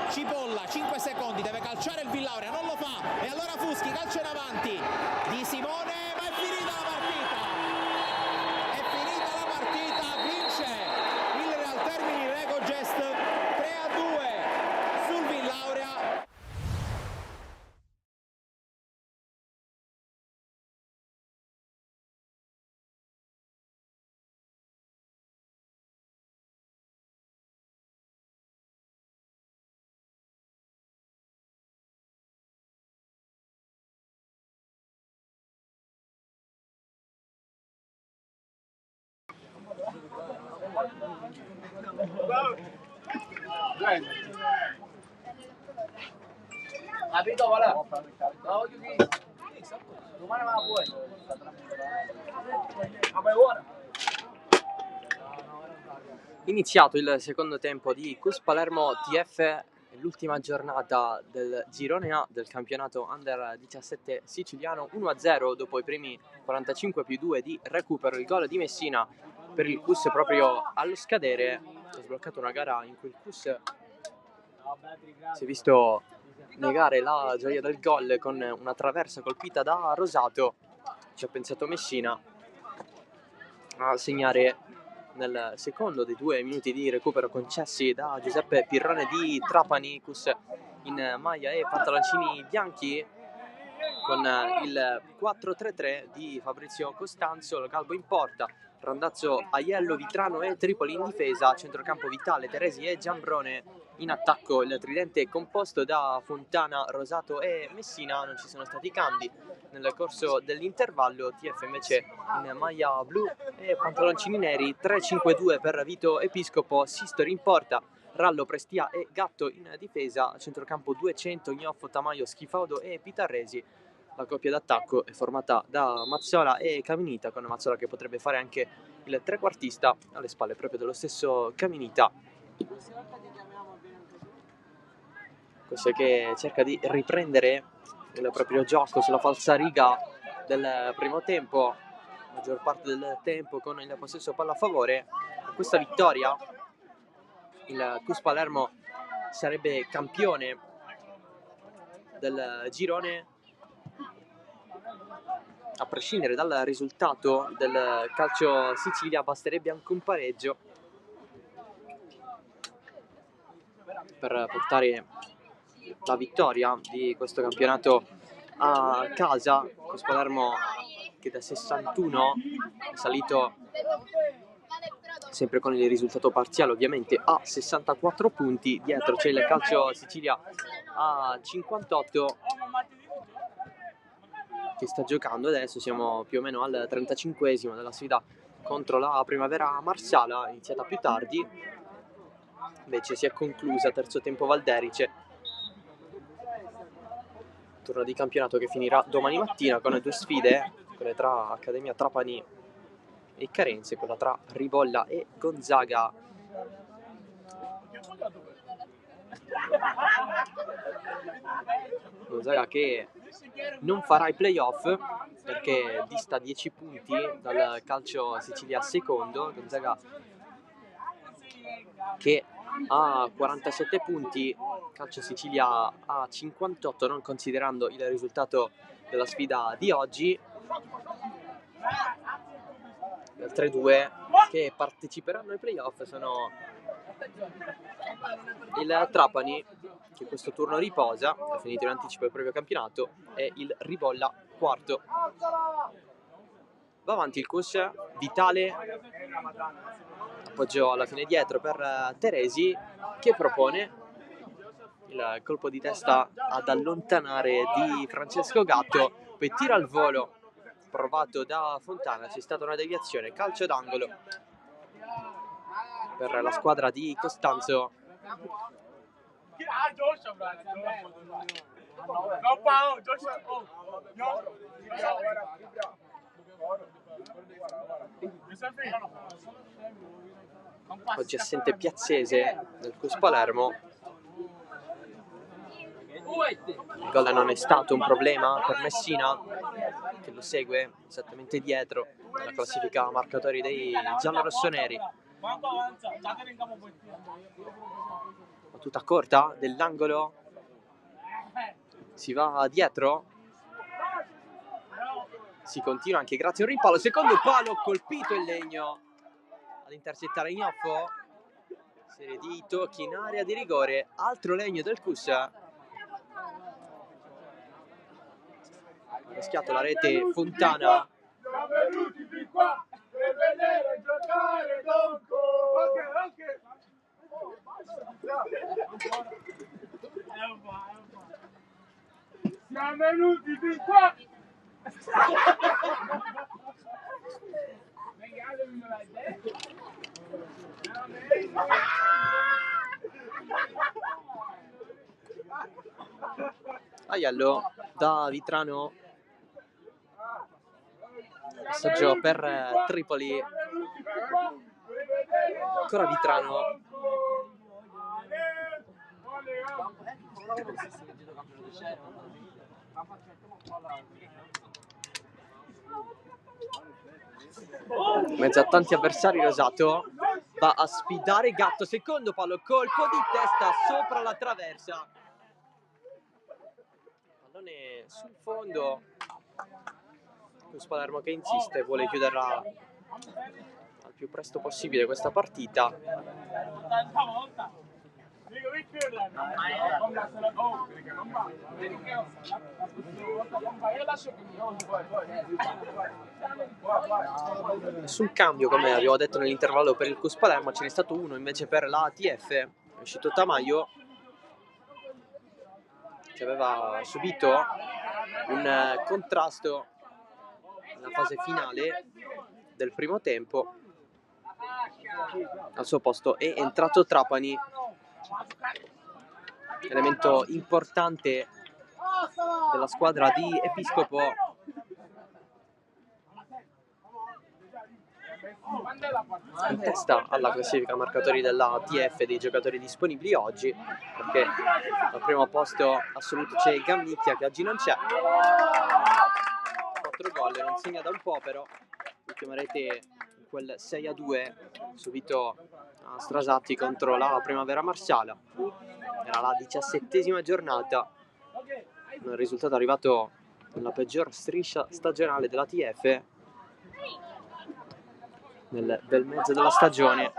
Cipolla 5 secondi, deve calciare il Villauria, non lo fa, e allora Fuschi calcia in avanti, Di Simone, ma è finita la partita, vince il Real Termini Recogest 3-2 sul Villauria. Capito, voilà. Domani va poi. Vabbè, ora. Iniziato il secondo tempo di Cus Palermo TF, l'ultima giornata del girone A del campionato Under 17 siciliano, 1-0 dopo i primi 45+2 di recupero. Il gol di Messina per il Cus proprio allo scadere, ha sbloccato una gara in cui il Cus si è visto negare la gioia del gol con una traversa colpita da Rosato. Ci ha pensato Messina a segnare nel secondo dei 2 minuti di recupero concessi da Giuseppe Pirrone di Trapani. Cus in maglia e pantaloncini bianchi con il 4-3-3 di Fabrizio Costanzo, Galbo in porta, Randazzo, Aiello, Vitrano e Tripoli in difesa, centrocampo Vitale, Teresi e Giambrone in attacco. Il tridente composto da Fontana, Rosato e Messina. Non ci sono stati cambi nel corso dell'intervallo. TF invece in maglia blu e pantaloncini neri, 3-5-2 per Vito Episcopo, Sistori in porta, Rallo, Prestia e Gatto in difesa, centrocampo 200, Gnoffo, Tamaio, Schifaudo e Pitarresi. La coppia d'attacco è formata da Mazzola e Caminita, con Mazzola che potrebbe fare anche il trequartista alle spalle proprio dello stesso Caminita. Questo che cerca di riprendere il proprio gioco sulla falsariga del primo tempo, la maggior parte del tempo con il possesso palla a favore. Con questa vittoria il Cus Palermo sarebbe campione del girone, a prescindere dal risultato del calcio Sicilia. Basterebbe anche un pareggio per portare la vittoria di questo campionato a casa. Cus Palermo che da 61 è salito, sempre con il risultato parziale ovviamente, a 64 punti. Dietro c'è il calcio Sicilia a 58 che sta giocando adesso. Siamo più o meno al 35esimo della sfida contro la Primavera Marsala, iniziata più tardi, invece si è conclusa terzo tempo Valderice. Turno di campionato che finirà domani mattina con 2 sfide, quelle tra Accademia Trapani e Carenze, quella tra Ribolla e Gonzaga. Gonzaga che non farà i playoff perché dista 10 punti dal calcio Sicilia secondo. Gonzaga che ha 47 punti, calcio Sicilia a 58, non considerando il risultato della sfida di oggi. Le altre due che parteciperanno ai playoff sono il Trapani, che questo turno riposa, è finito in anticipo il proprio campionato, e il Ribolla, quarto. Va avanti il Cus, Vitale, appoggio alla fine dietro per Teresi, che propone il colpo di testa ad allontanare di Francesco Gatto, poi tira al volo provato da Fontana, c'è stata una deviazione, calcio d'angolo per la squadra di Costanzo. Oggi assente Piazzese del Cus Palermo. Il gol non è stato un problema per Messina, che lo segue esattamente dietro nella classifica marcatori dei giallorossoneri. Battuta corta dell'angolo, si va dietro, si continua anche grazie a un rimpallo, secondo palo colpito in legno ad intercettare Ignoffo, serie di tocchi in area di rigore, altro legno del Cus. Ha rischiato la rete Fontana. Siamo venuti fin qua per vedere giocare Donco. Siamo venuti fin qua. Aiello da Vitrano, passaggio per Tripoli, ancora Vitrano, in mezzo a tanti avversari Rosato va a sfidare Gatto, secondo palo, colpo di testa sopra la traversa, pallone sul fondo. Cus Palermo che insiste, vuole chiuderla al più presto possibile questa partita. Sul cambio, come avevo detto nell'intervallo per il Cus Palermo, ce n'è stato uno invece per la ATF, è uscito Tamaio, che aveva subito un contrasto nella fase finale del primo tempo. Al suo posto è entrato Trapani, elemento importante della squadra di Episcopo. In testa alla classifica marcatori della TF dei giocatori disponibili oggi, perché al primo posto assoluto c'è Gamnicchia, che oggi non c'è. 4 gol, non segna da un po', però l'ultima rete in quel 6-2 subito a Strasatti contro la Primavera Marsala. Era la 17ª giornata, un risultato arrivato nella peggior striscia stagionale della TF nel bel mezzo della stagione.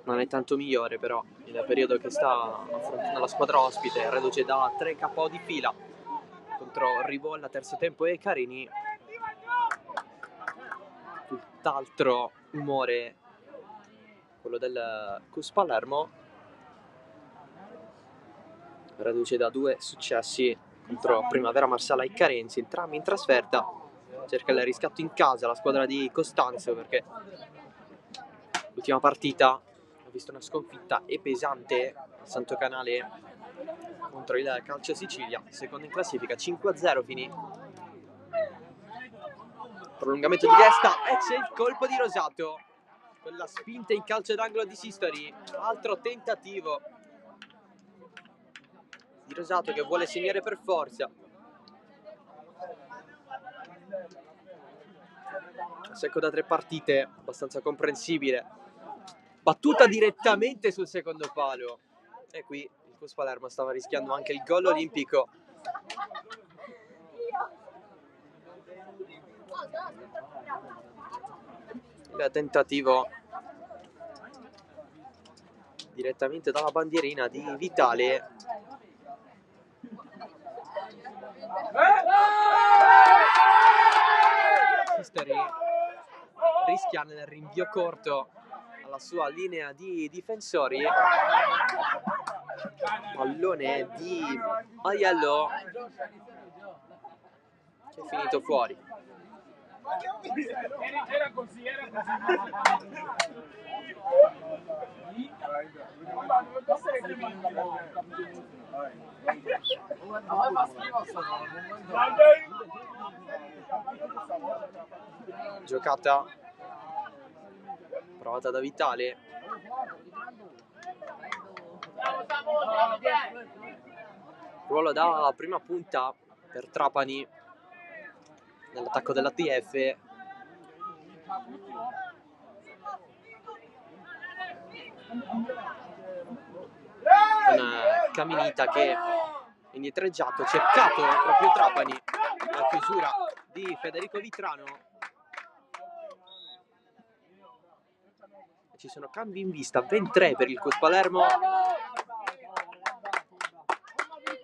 Non è tanto migliore però il periodo che sta affrontando la squadra ospite, reduce da 3 KO di fila contro Ribolla, terzo tempo, e Carini. Tutt'altro umore quello del Cus Palermo, reduce da 2 successi contro Primavera Marsala e Carenzi, entrambi in trasferta. Cerca il riscatto in casa la squadra di Costanzo, perché l'ultima partita ha visto una sconfitta e pesante al Santo Canale contro il Calcio Sicilia, secondo in classifica, 5-0 finì. Prolungamento di destra e c'è il colpo di Rosato, quella spinta in calcio d'angolo di Sistori, altro tentativo di Rosato che vuole segnare per forza. Secco da 3 partite, abbastanza comprensibile. Battuta direttamente sul secondo palo, e qui il Cus Palermo stava rischiando anche il gol olimpico. Il tentativo direttamente dalla bandierina di Vitale. Sisteri rischia nel rinvio corto alla sua linea di difensori. Pallone di Aiello che è finito fuori. Era così. Giocata provata da Vitale. Ruolo da prima punta per Trapani nell'attacco della TF. Con Caminita che è indietreggiato, cercato proprio Trapani. La chiusura di Federico Vitrano. Ci sono cambi in vista, ben 3 per il CUS Palermo.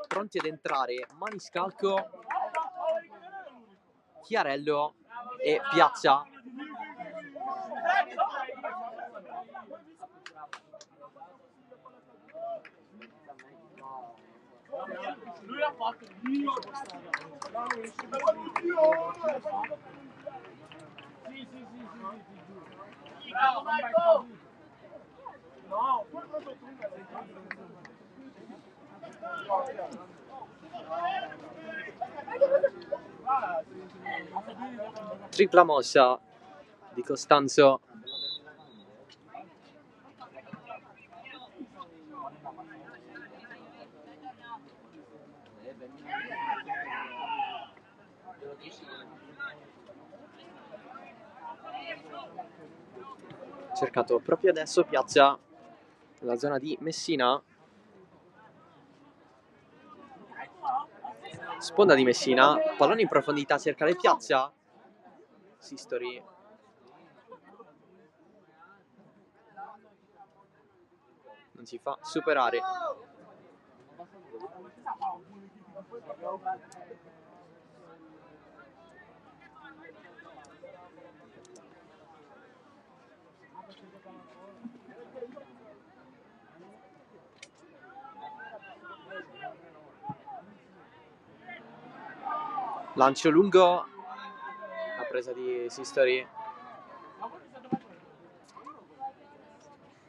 Pronti ad entrare Maniscalco, Chiarello e Piazza. Lui ha fatto bravo, Marco! No, Tripla mossa di Costanzo. Cercato proprio adesso Piazza nella zona di Messina. Sponda di Messina, pallone in profondità, cerca le Piazza. Sistori non si fa superare. Lancio lungo, la presa di Sistori.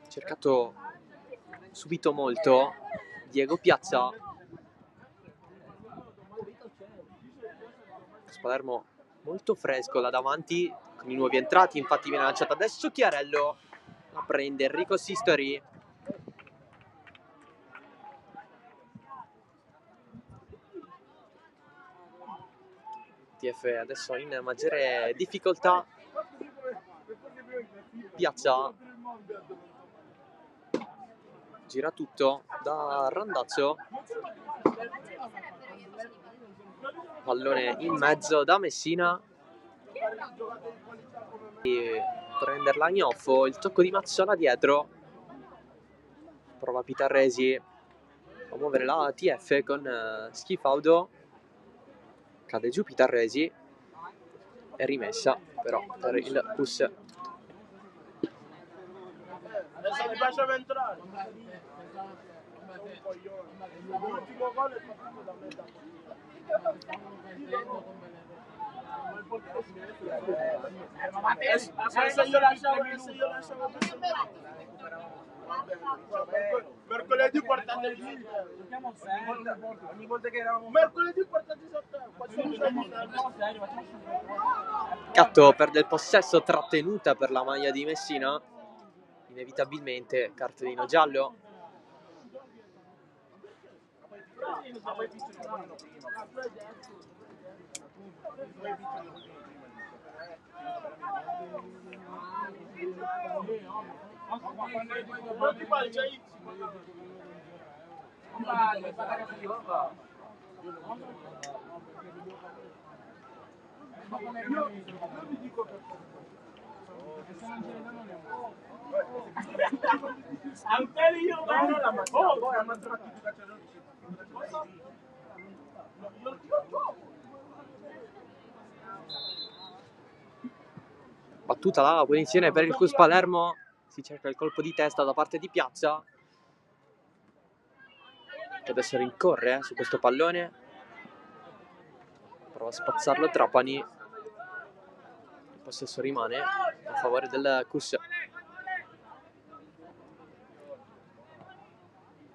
Cercato subito molto Diego Piazza. Palermo molto fresco là davanti con i nuovi entrati, infatti viene lanciata adesso Chiarello, la prende Enrico Sistori. TF adesso in maggiore difficoltà. Piazza gira tutto da Randazzo, pallone in mezzo da Messina e prenderla a Gnoffo, il tocco di Mazzola dietro, prova Pitarresi a muovere la TF con Schifaudo, cade giù Pitarresi, è rimessa però per il CUS. adesso mi facciamo entrare. L'ultimo gol è fatto da me. Se io lasciavo mercoledì portate lì. Ogni volta che eravamo mercoledì portate sotto. Catto perde il possesso, trattenuta per la maglia di Messina, inevitabilmente cartellino giallo. Battuta la punizione per il Cus Palermo, si cerca il colpo di testa da parte di Piazza, che adesso rincorre su questo pallone, prova a spazzarlo Trapani, il possesso rimane a favore del Cus.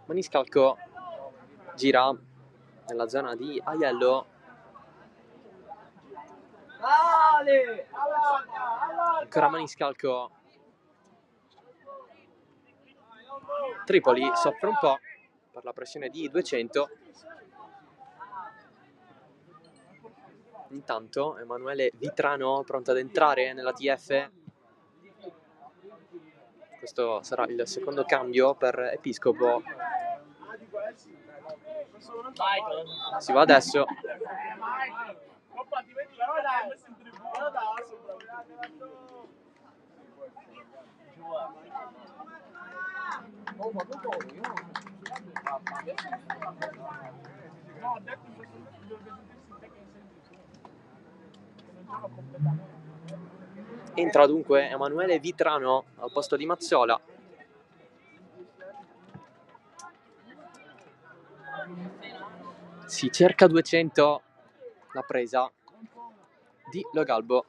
Maniscalco gira nella zona di Aiello, ancora Maniscalco, Tripoli soffre un po' per la pressione di 200. Intanto Emanuele Vitrano pronto ad entrare nella TF. Questo sarà il secondo cambio per Episcopo. Si va adesso. Entra dunque Emanuele Vitrano al posto di Mazzola. Si cerca 200, la presa di Logalbo.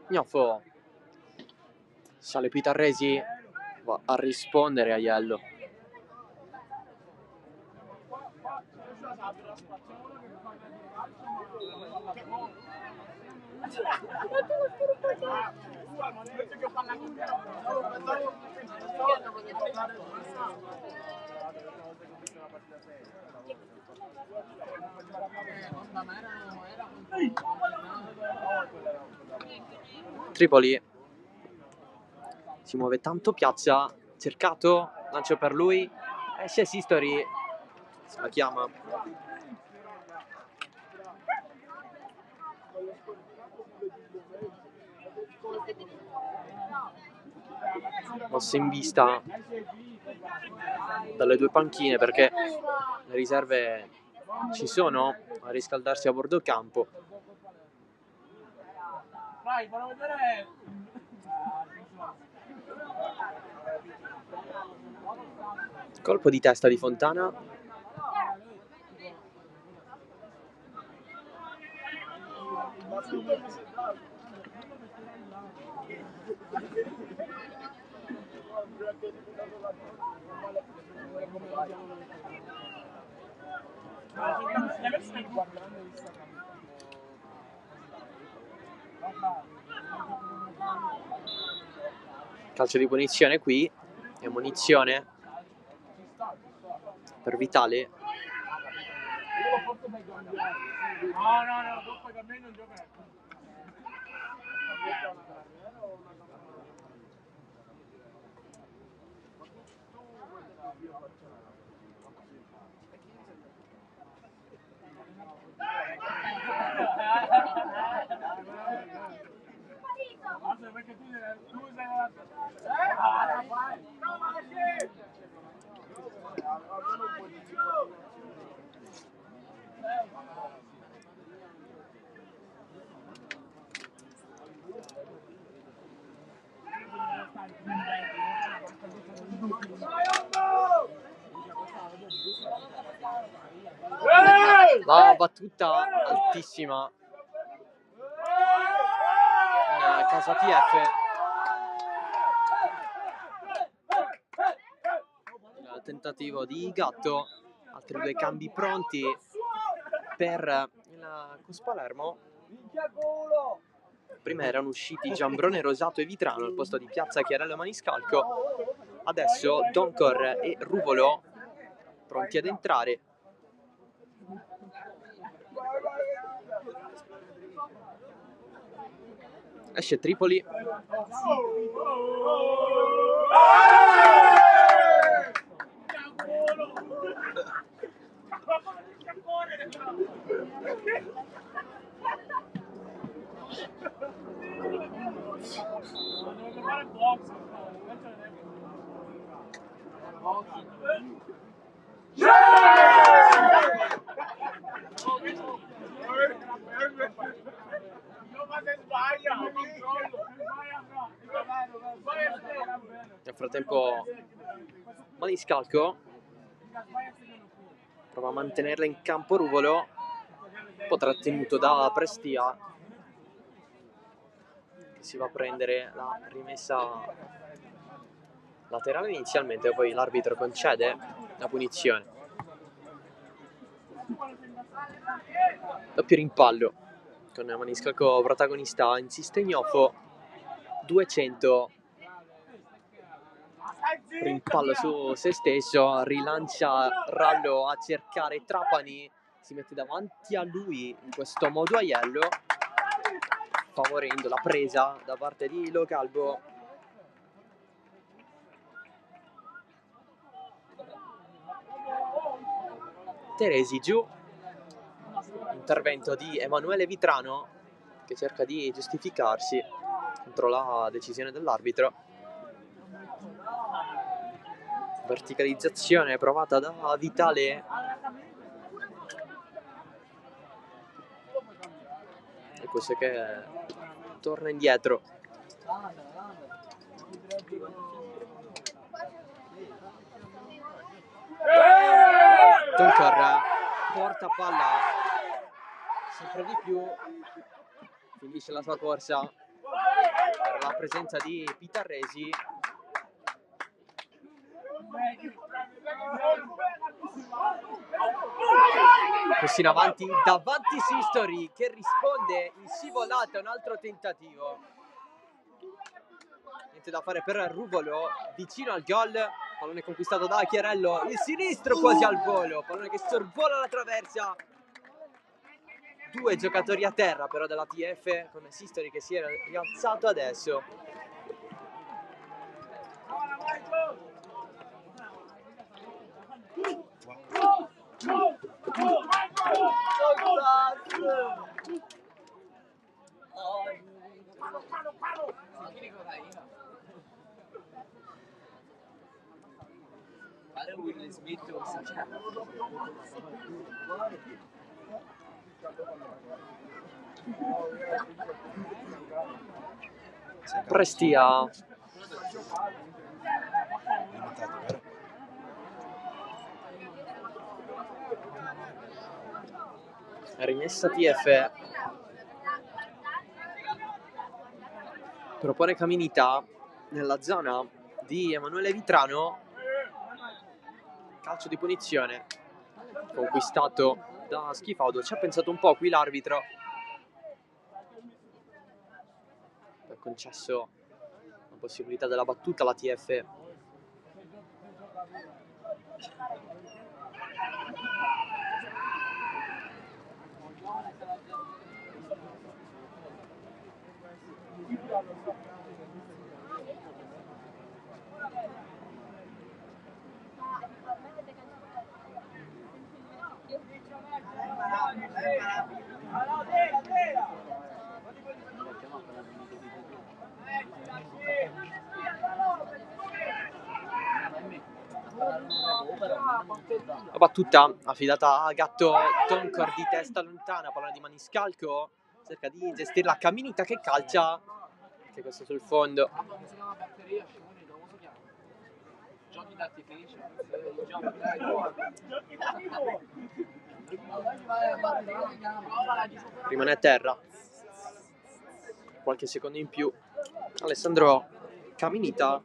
Gnoffo, sale Pitarresi, va a rispondere Aiello. Tripoli si muove tanto Piazza, cercato, lancio per lui, esce Sistori, se la chiama. Mossa in vista dalle due panchine perché le riserve ci sono a riscaldarsi a bordo campo. Colpo di testa di Fontana. Calcio di punizione qui e munizione per Vitale. La battuta altissima in casa TF. Il tentativo di Gatto, altri due cambi pronti per il Cus Palermo. Prima erano usciti Giambrone, Rosato e Vitrano al posto di Piazza, Chiarello e Maniscalco. Adesso Doncor e Ruvolo pronti ad entrare. Esce Tripoli. Nel frattempo Maniscalco prova a mantenerla in campo Ruvolo, un po' trattenuto da Prestia, che si va a prendere la rimessa laterale inizialmente, poi l'arbitro concede la punizione. Doppio rimpallo con Maniscalco protagonista in Sistegnofo, 200. Rimpallo su se stesso, rilancia Rallo a cercare Trapani, si mette davanti a lui in questo modo Aiello, favorendo la presa da parte di Lo Calvo. Teresi giù, intervento di Emanuele Vitrano che cerca di giustificarsi contro la decisione dell'arbitro. Verticalizzazione provata da Vitale e questo che torna indietro. Tonkar porta palla sempre di più, finisce la sua corsa per la presenza di Pitarresi. Così in avanti, davanti Sistori che risponde in scivolata a un altro tentativo. Niente da fare per Ruvolo, vicino al gol, pallone conquistato da Chiarello, il sinistro quasi al volo, pallone che sorvola la traversa. Due giocatori a terra però della TF, come Sistori che si era rialzato adesso. Prestia rimessa TF, propone Caminita nella zona di Emanuele Vitrano, calcio di punizione conquistato da Schifaudo. Ci ha pensato un po' qui l'arbitro, ha concesso la possibilità della battuta alla TF. La battuta affidata a Gatto, Tonkar di testa lontana, pallone di Maniscalco, cerca di gestirla Caminita che calcia, che questo sul fondo. Rimane a terra, qualche secondo in più Alessandro Caminita.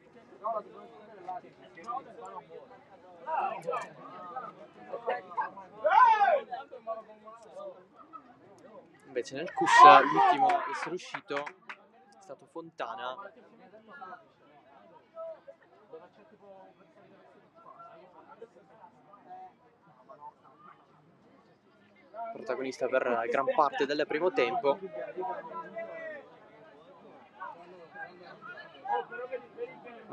Invece nel CUS l'ultimo a essere uscito è stato Fontana. Protagonista per gran parte del primo tempo.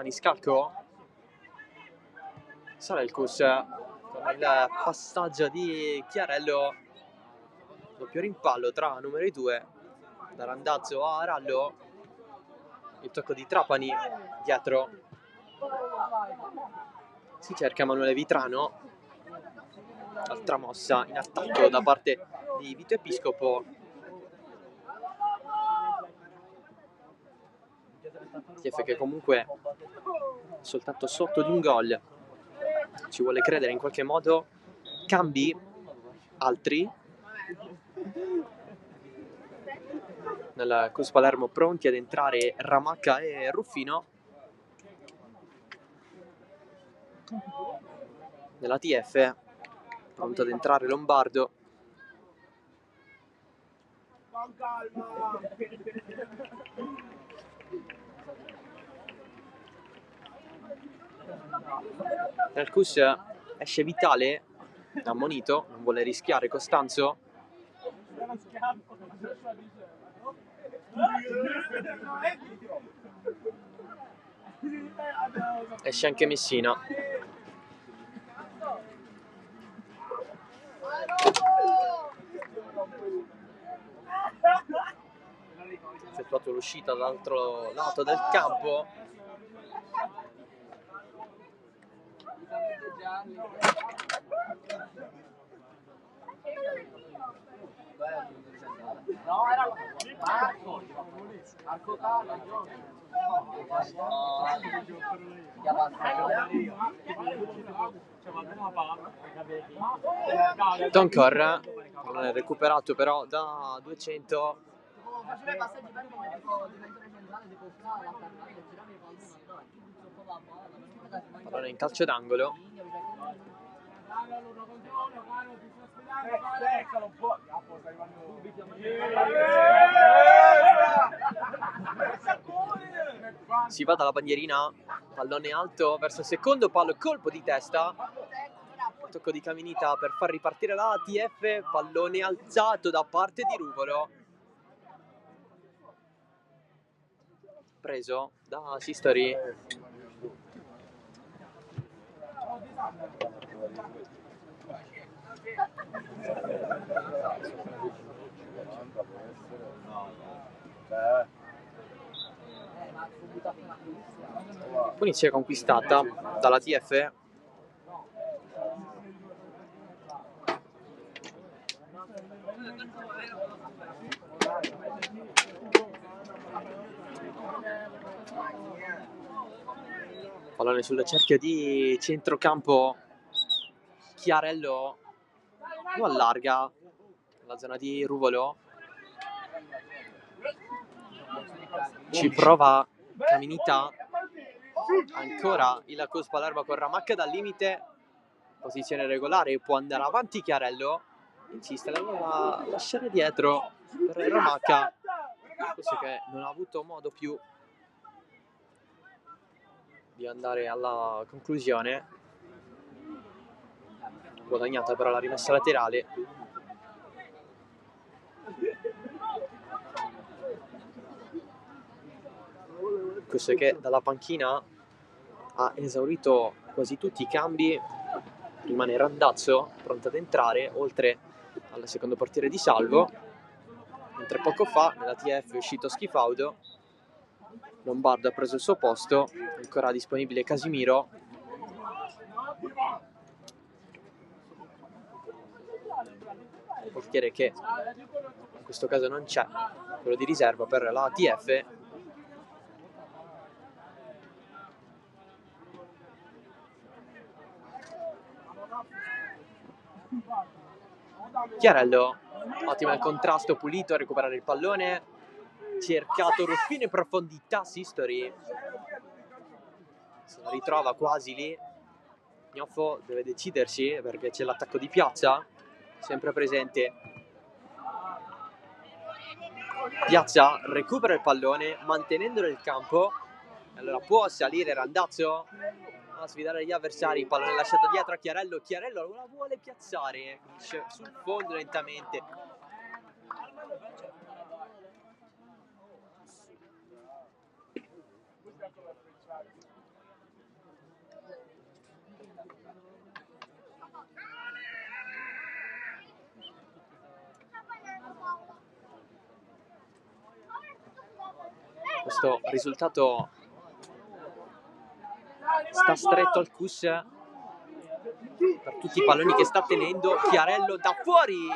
maniscalco. Salelkus con il passaggio di Chiarello, doppio rimpallo tra numeri 2, da Randazzo a Rallo, il tocco di Trapani dietro, si cerca Emanuele Vitrano, altra mossa in attacco da parte di Vito Episcopo. TF che comunque soltanto sotto di un gol, ci vuole credere in qualche modo. Cambi altri nel Cus Palermo, pronti ad entrare Ramacca e Ruffino. Nella TF pronto ad entrare Lombardo. Nel Cus esce Vitale, ammonito, non vuole rischiare Costanzo. Esce anche Messina. Effettuato l'uscita dall'altro lato del campo. No, era Marco Doncor non è recuperato però da 200. Pallone in calcio d'angolo. Si va dalla bandierina, pallone alto verso il secondo palo, colpo di testa, tocco di Caminita per far ripartire la ATF, pallone alzato da parte di Ruvolo, preso da Sistori. Punizione conquistata dalla TF. Pallone sul cerchio di centrocampo. Chiarello lo allarga la zona di Ruvolo. Ci prova Caminita. Ancora il Cus Palermo con Ramacca dal limite, posizione regolare, può andare avanti Chiarello, insiste, la vuole lasciare dietro per Ramacca, questo che non ha avuto modo più di andare alla conclusione. Guadagnata però la rimessa laterale. Questo che dalla panchina ha esaurito quasi tutti i cambi, rimane Randazzo pronto ad entrare oltre al secondo portiere di Salvo, mentre poco fa nella TF è uscito Schifaudo. Lombardo ha preso il suo posto, ancora disponibile Casimiro. Il portiere che in questo caso non c'è, quello di riserva per la TF. Chiarello, ottimo il contrasto, pulito a recuperare il pallone, cercato Ruffino in profondità, Sistori se la ritrova quasi lì. Gnoffo deve decidersi perché c'è l'attacco di Piazza sempre presente. Piazza recupera il pallone mantenendolo nel campo, allora può salire Randazzo a sfidare gli avversari. Il pallone lasciato dietro a Chiarello. Chiarello la vuole piazzare, finisce sul fondo lentamente. questo risultato sta stretto al Cus per tutti i palloni che sta tenendo. Chiarello da fuori,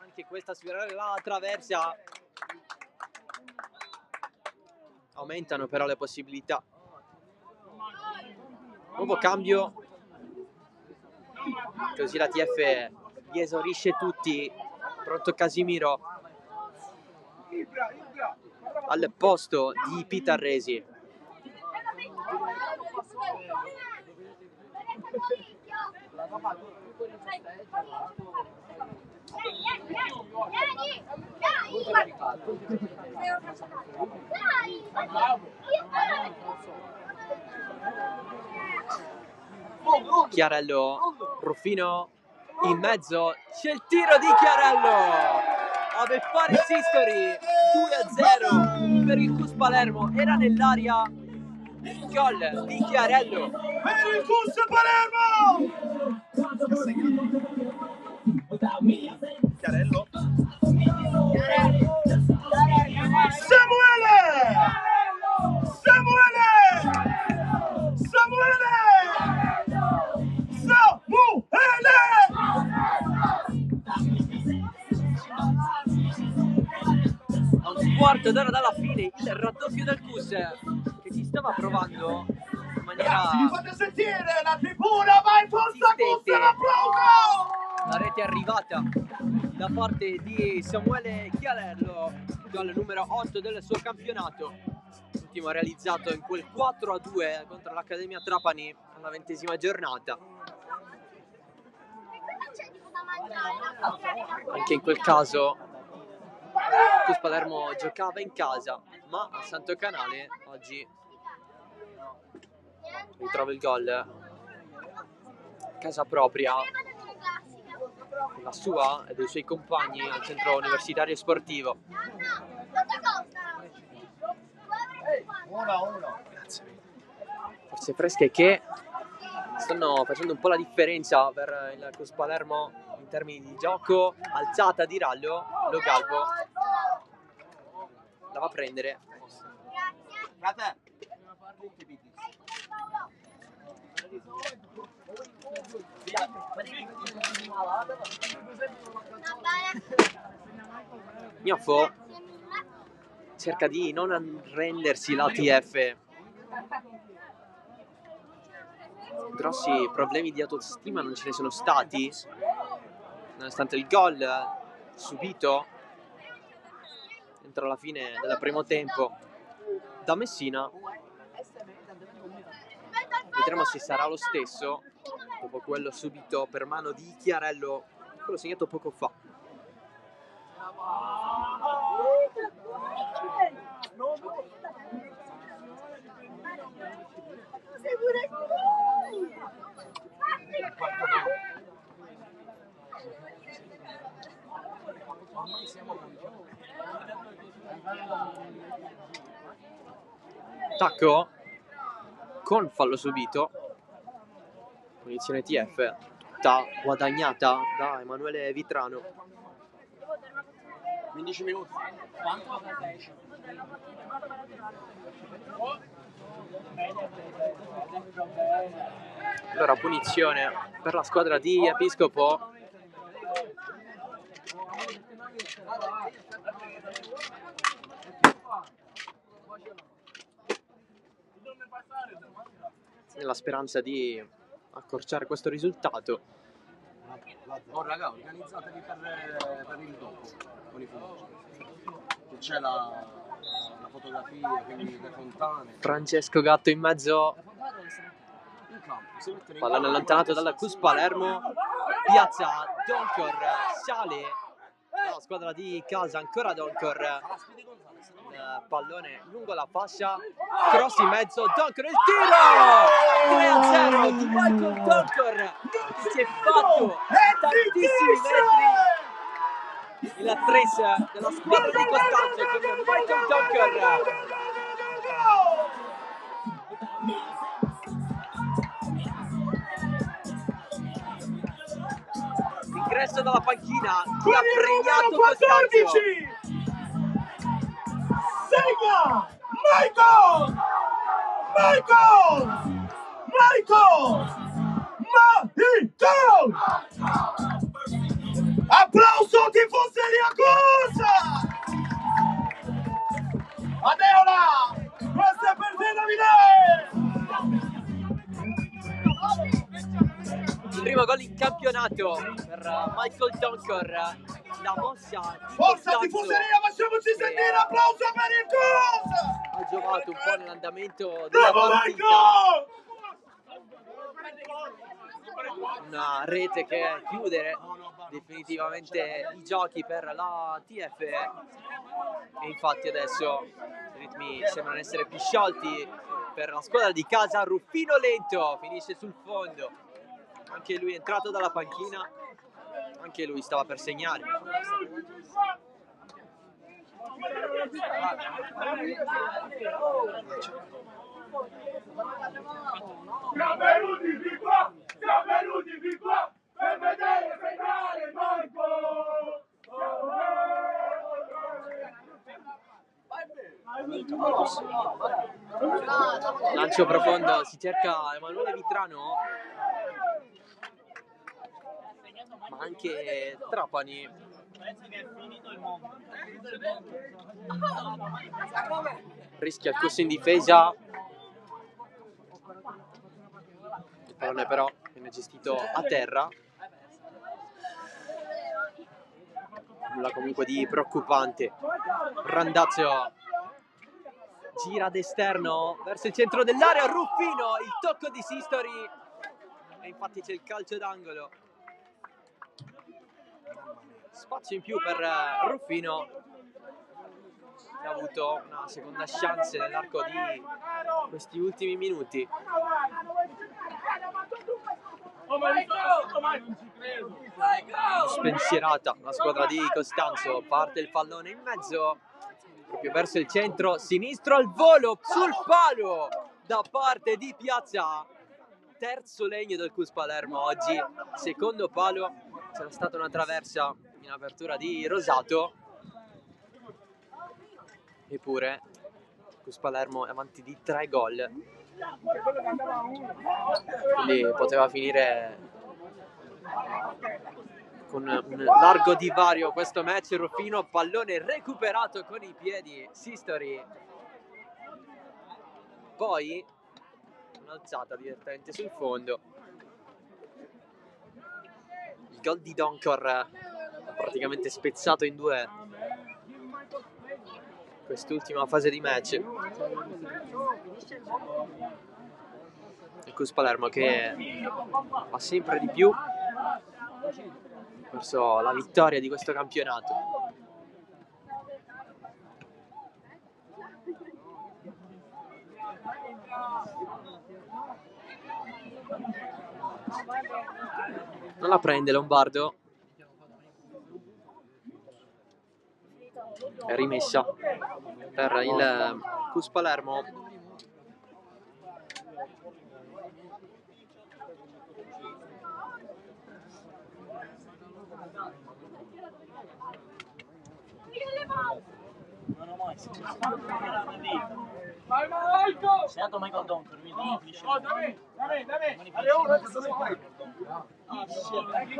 anche questa sfera la traversa. Aumentano però le possibilità. Nuovo cambio, così la TF li esaurisce tutti. Pronto Casimiro al posto di Pitarresi. Chiarello, Ruffino in mezzo, c'è il tiro di Chiarello. Ave Paris History, 2-0 per il Cus Palermo. Era nell'aria, gol di Chiarello Per il Cus Palermo! Chiarello. Samuele! a un quarto d'ora dalla fine il raddoppio del Cus, che ci stava provando in maniera Ragazzi, vi fate sentire, la tribuna va in forza Cus, l'applauso! La rete è arrivata da parte di Samuele Chiarello, gol numero 8 del suo campionato, ultimo realizzato in quel 4-2 contro l'Accademia Trapani alla 20ª giornata. Anche in quel caso Cus Palermo giocava in casa, ma a Santo Canale oggi ritrova il gol a casa propria, la sua e dei suoi compagni al centro universitario e sportivo. Grazie. Forze fresche che stanno facendo un po' la differenza per il Cus Palermo in termini di gioco. Alzata di Rallo, Lo Galbo la va a prendere. Gnoffo cerca di non arrendersi l'ATF. Grossi problemi di autostima non ce ne sono stati, nonostante il gol subito entro la fine del primo tempo da Messina. Vedremo se sarà lo stesso dopo quello subito per mano di Chiarello, quello segnato poco fa. Tacco con fallo subito, punizione TF tutta guadagnata da Emanuele Vitrano. 15 minuti. Quanto? 10. Allora punizione per la squadra di Episcopo. Nella speranza di accorciare questo risultato. Oh raga, organizzatevi per il dopo con i fuochi. C'è la fotografia, quindi le fontane. Francesco Gatto in mezzo, In campo, pallone allontanato dalla Cus Palermo, piazza Doncor, sale la squadra di casa, ancora Doncor, pallone lungo la fascia, cross in mezzo, Doncor, il tiro! 3-0 di Michael Doncor, che si è fatto tantissimi metri, il tris della squadra di Costanzo con Michael Doncor. Ingresso dalla panchina, chi ha premiato Costanzo? Segna Michael! Applauso tifoseria Cosa! Adeola! Questo è per te, Davide! Il primo gol in campionato per Michael Donkor, la mossa di Forza contatto tifoseria, facciamoci sentire, applauso per il Cosa! ha giovato un po' nell'andamento della Bravo partita. Michael! Una rete che chiude definitivamente i giochi per la TF, e infatti adesso i ritmi sembrano essere più sciolti per la squadra di casa. Ruffino lento finisce sul fondo, anche lui è entrato dalla panchina, anche lui stava per segnare. Siamo venuti di qua per vedere segnare Michael! Lancio profondo, si cerca Emanuele Vitrano, ma anche Trapani. Rischia il corso in difesa. Il pallone però viene gestito a terra. Nulla comunque di preoccupante. Randazzo gira d'esterno verso il centro dell'area. Ruffino, il tocco di Sistori, e infatti c'è il calcio d'angolo. Spazio in più per Ruffino, che ha avuto una seconda chance nell'arco di questi ultimi minuti. Spensierata la squadra di Costanzo, parte il pallone in mezzo proprio verso il centro sinistro, al volo sul palo da parte di Piazza. Terzo legno del CUS Palermo oggi, secondo palo. C'era stata una traversa in apertura di Rosato, eppure CUS Palermo è avanti di 3 gol, quindi poteva finire con un largo divario questo match. Ruffino, pallone recuperato con i piedi Sistori, poi un'alzata direttamente sul fondo. Il gol di Donkor ha praticamente spezzato in due quest'ultima fase di match. Il CUS Palermo che va sempre di più verso la vittoria di questo campionato. Non la prende Lombardo, è rimessa per il CUS Palermo. Segnato Michael Donkor,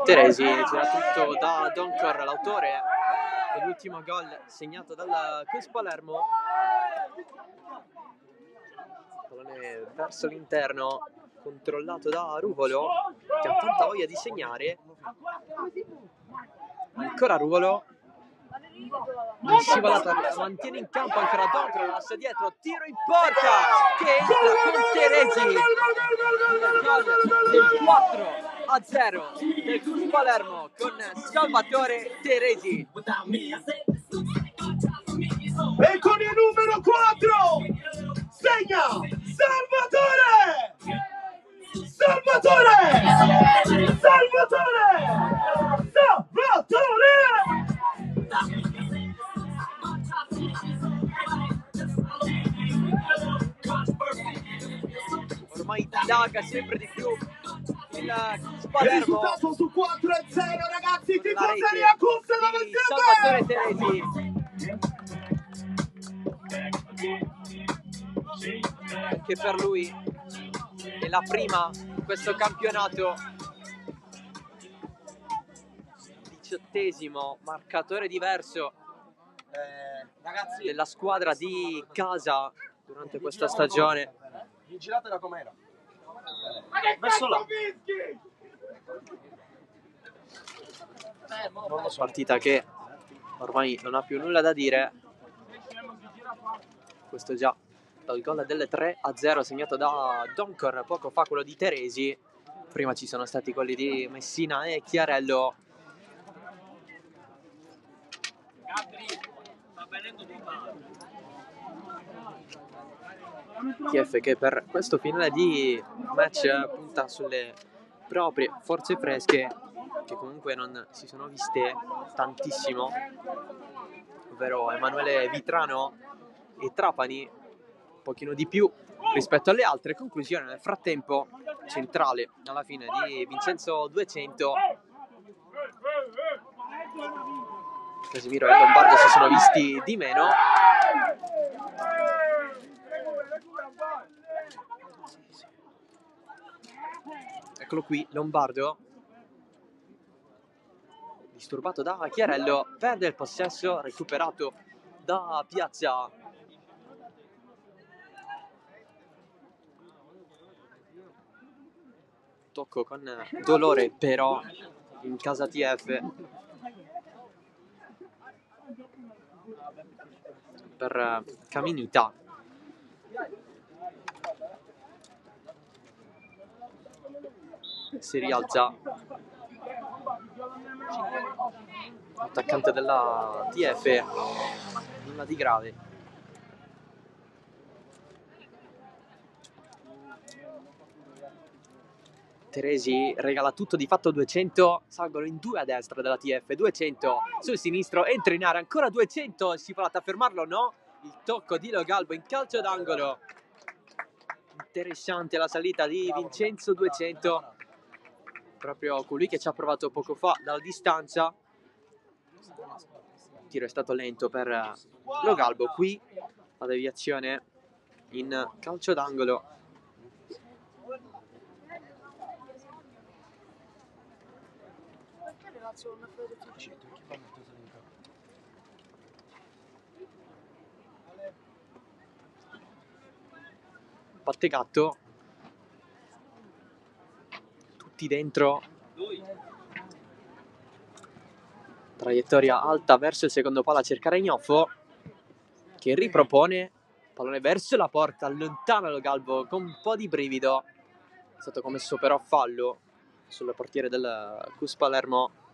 Teresi gira tutto da Donkor, l'autore dell'ultimo gol segnato dal CUS Palermo. Pallone verso l'interno, controllato da Ruvolo, che ha tanta voglia di segnare. Ancora Ruvolo, scivolata, mantiene in campo ancora Donkor, lascia dietro, tiro in porta che entra con Teresi. Il gol del 4-0 del CUS Palermo con Salvatore Teresi. E con il numero 4 segna Salvatore! Ormai dilaga sempre di più il CUS Il Palermo. risultato su 4-0, ragazzi, Con la tifoseria rete CUS dove di Salvatore siete? Teresi. che per lui è la prima in questo campionato. 18° marcatore diverso Ragazzi, della squadra di casa durante questa stagione. giratela com'era. Verso là. Non lo so. Partita che ormai non ha più nulla da dire. Questo già dal gol del 3-0 segnato da Doncor poco fa, quello di Teresi. Prima ci sono stati quelli di Messina e Chiarello. TF che per questo finale di match punta sulle proprie forze fresche, che comunque non si sono viste tantissimo, ovvero Emanuele Vitrano e Trapani, un pochino di più rispetto alle altre. Conclusione nel frattempo centrale alla fine di Vincenzo 200. Casimiro e Lombardo si sono visti di meno. Eccolo qui, Lombardo, disturbato da Chiarello, perde il possesso, recuperato da Piazza. Tocco con dolore però in casa TF per Caminita. Si rialza l'attaccante della TF, nulla di grave. Teresi regala tutto di fatto 200, salgono in due a destra della TF, 200 sul sinistro, entra in area, ancora 200, si fa a fermarlo, no? Il tocco di Lo Galbo in calcio d'angolo. Interessante la salita di Vincenzo 200, proprio colui che ci ha provato poco fa dalla distanza. Il tiro è stato lento per Lo Galbo, qui la deviazione in calcio d'angolo. Pattegatto, tutti dentro, traiettoria alta verso il secondo palo a cercare Ignoffo, che ripropone, pallone verso la porta, allontana Lo Galbo con un po' di brivido. È stato commesso però fallo sul portiere del CUS Palermo.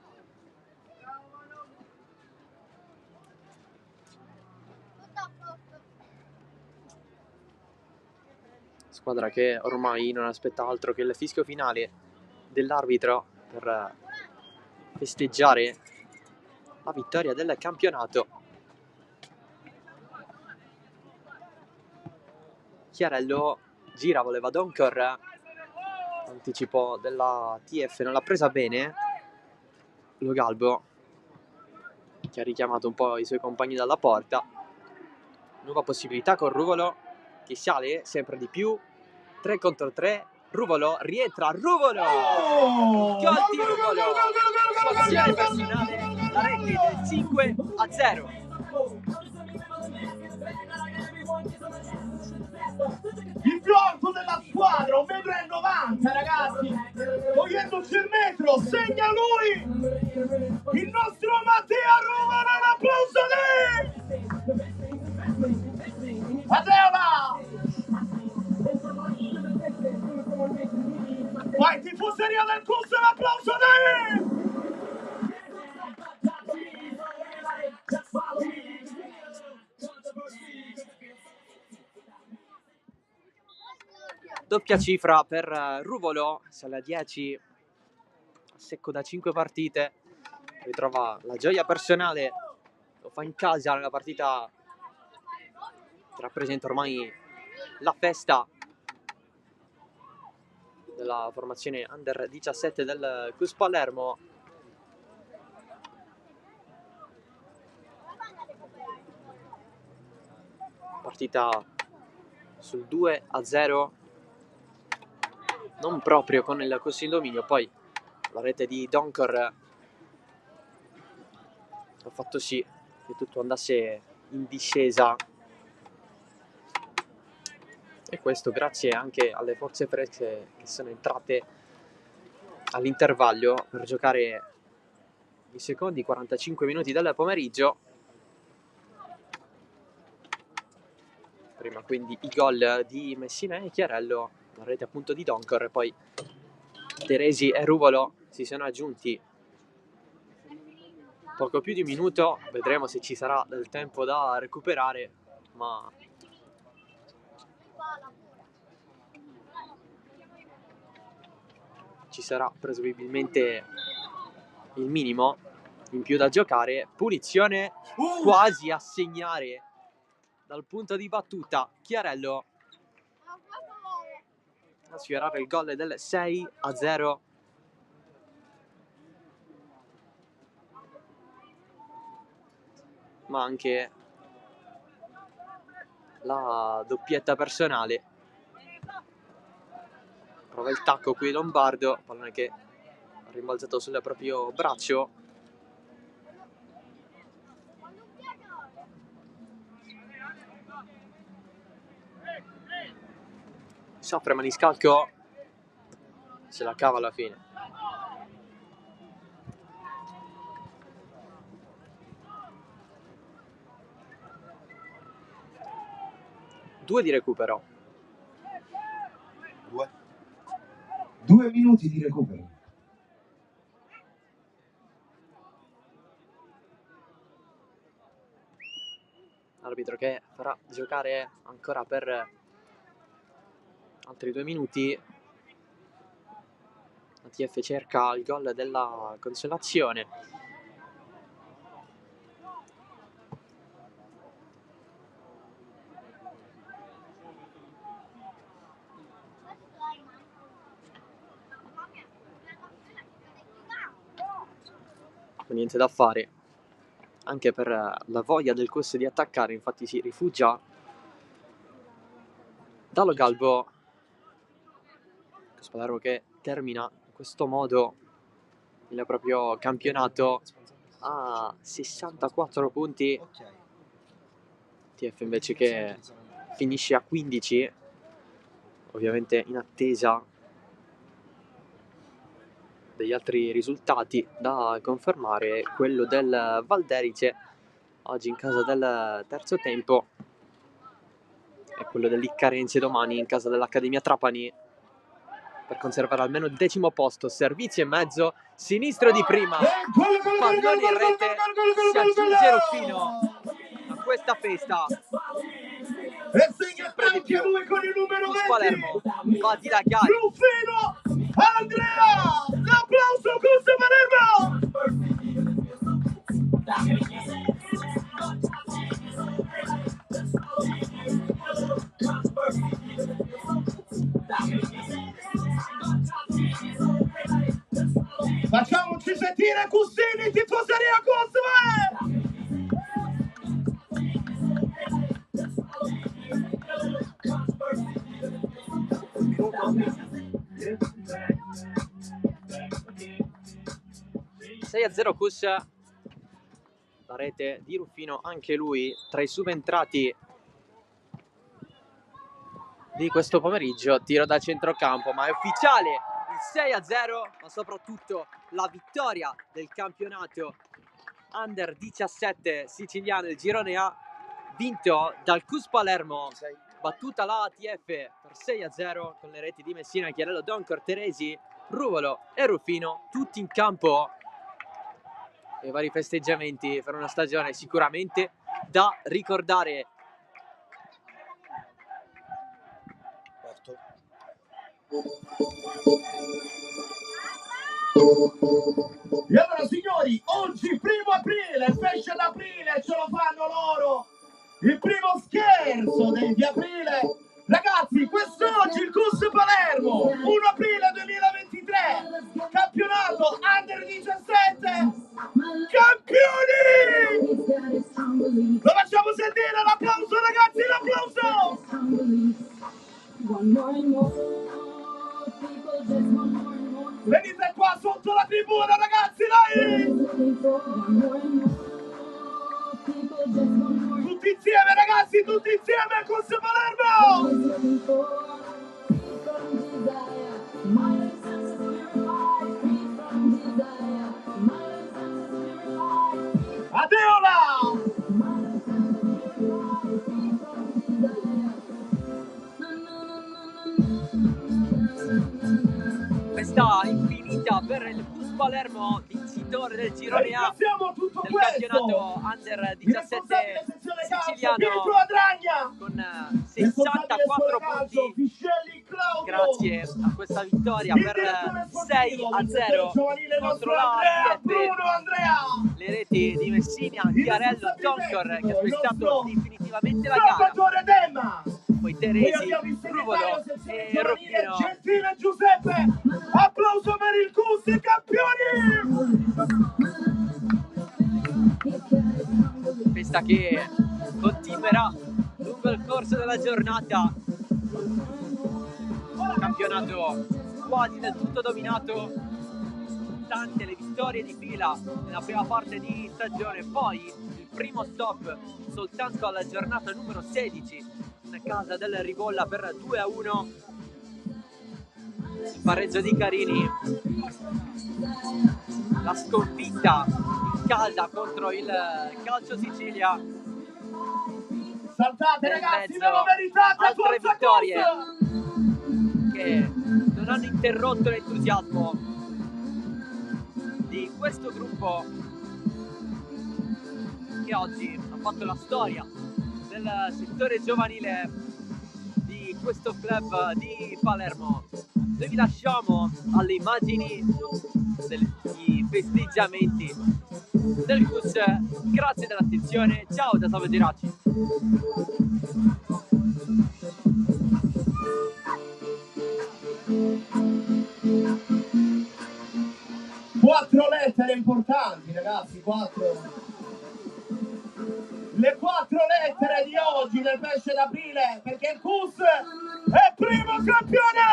Squadra che ormai non aspetta altro che il fischio finale dell'arbitro per festeggiare la vittoria del campionato. Chiarello gira, voleva Doncor, anticipo della TF, non l'ha presa bene Lo Galbo, che ha richiamato un po' i suoi compagni dalla porta. Nuova possibilità con Ruvolo che sale sempre di più, 3 contro 3, Ruvolo rientra, Ruvolo! Gol di Ruvolo! Sua azione personale, la rete del 5-0. Il più alto della squadra, 1,90 m, ragazzi. Togliendoci il metro, segna lui! Il nostro Matteo Ruvolo, un applauso lì! Matteo là! Vai, tifoseria del CUS, un applauso lì! Doppia cifra per Ruvolo, sale a 10, a secco da 5 partite, ritrova la gioia personale, lo fa in casa nella partita che rappresenta ormai la festa della formazione Under 17 del CUS Palermo. Partita sul 2-0, non proprio con il Cus in dominio. Poi la rete di Donkor ha fatto sì che tutto andasse in discesa, e questo grazie anche alle forze fresche che sono entrate all'intervallo per giocare i secondi 45 minuti del pomeriggio. Prima quindi i gol di Messina e Chiarello, la rete appunto di Donkor, e poi Teresi e Ruvolo si sono aggiunti poco più di un minuto. Vedremo se ci sarà del tempo da recuperare, ma ci sarà presumibilmente il minimo in più da giocare. Punizione quasi a segnare dal punto di battuta. Chiarello a sfiorare il gol del 6-0. Ma anche la doppietta personale. Prova il tacco qui Lombardo, pallone che ha rimbalzato sul proprio braccio. Soffre Maniscalco, se la cava alla fine. Due di recupero. 2 minuti di recupero. Arbitro che farà giocare ancora per altri 2 minuti. La TF cerca il gol della consolazione. Niente da fare anche per la voglia del Cus di attaccare, infatti si rifugia Dallo Galbo. Cus Palermo che termina in questo modo il proprio campionato a 64 punti. TF invece che finisce a 15, ovviamente in attesa degli altri risultati da confermare. Quello del Valderice oggi in casa del terzo tempo e quello dell'Iccarense domani in casa dell'Accademia Trapani, per conservare almeno il 10° posto. Servizio e mezzo, sinistro di prima, pallone in rete, si aggiunge Ruffino a questa festa. E segna anche lui con il numero 20. Palermo va di Lagari. Ruffino Andrea, l'applauso Cus Palermo. Facciamoci sentire Custini, tifoseria Cus. Vai. 6-0 Cus, la rete di Ruffino, anche lui tra i subentrati di questo pomeriggio. Tiro da centrocampo, ma è ufficiale il 6-0, ma soprattutto la vittoria del campionato Under 17 siciliano. Il girone A vinto dal Cus Palermo, battuta la ATF per 6-0 con le reti di Messina, Chiarello, Donkor, Teresi, Ruvolo e Ruffino, tutti in campo. E vari festeggiamenti per una stagione sicuramente da ricordare. E allora signori, oggi 1° aprile, pesce d'aprile, ce lo fanno loro, il primo scherzo di aprile. Ragazzi, quest'oggi il Cus Palermo, 1 aprile 2023, campionato Under 17, campioni! Lo facciamo sentire, l'applauso ragazzi, l'applauso! Venite qua sotto la tribuna, ragazzi, dai! Tutti insieme, ragazzi, tutti insieme, Cus Palermo! Adeola! Questa infinita per il Cus Palermo, vincitore del girone A Tutto del questo. campionato Under 17 siciliano Pietro Adragna, con responsabile 64 scuola calcio, punti. Fiscelli Claudio. Grazie a questa vittoria Il per direttore 6-0 giovanile contro nostro la Andrea, AFP. Bruno Andrea. Le reti di Messina, Chiarello, Doncor che ha spezzato definitivamente la gara. Salvatore Demma. Poi Poi Teresi, abbiamo il Ruvodo segretario sezione e giovanile, Roppino. Gentile Giuseppe. Applauso per il Cus, campioni. Festa che continuerà lungo il corso della giornata. Campionato quasi del tutto dominato, tante le vittorie di fila nella prima parte di stagione, poi il primo stop soltanto alla giornata numero 16 in casa del Ribolla per 2-1, il pareggio di Carini, la sconfitta in calda contro il Calcio Sicilia. Saltate, Nel ragazzi, mezzo ve lo meritate, altre forza vittorie Cus. che non hanno interrotto l'entusiasmo di questo gruppo che oggi ha fatto la storia del settore giovanile di questo club di Palermo. Noi vi lasciamo alle immagini dei festeggiamenti del Cus. Grazie dell'attenzione, ciao da Salvo Geraci. Quattro lettere importanti, ragazzi, quattro. Le quattro lettere di oggi del pesce d'aprile, perché il Cus è primo campione!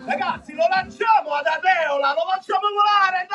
Ragazzi, lo lanciamo ad Adeola, lo facciamo volare,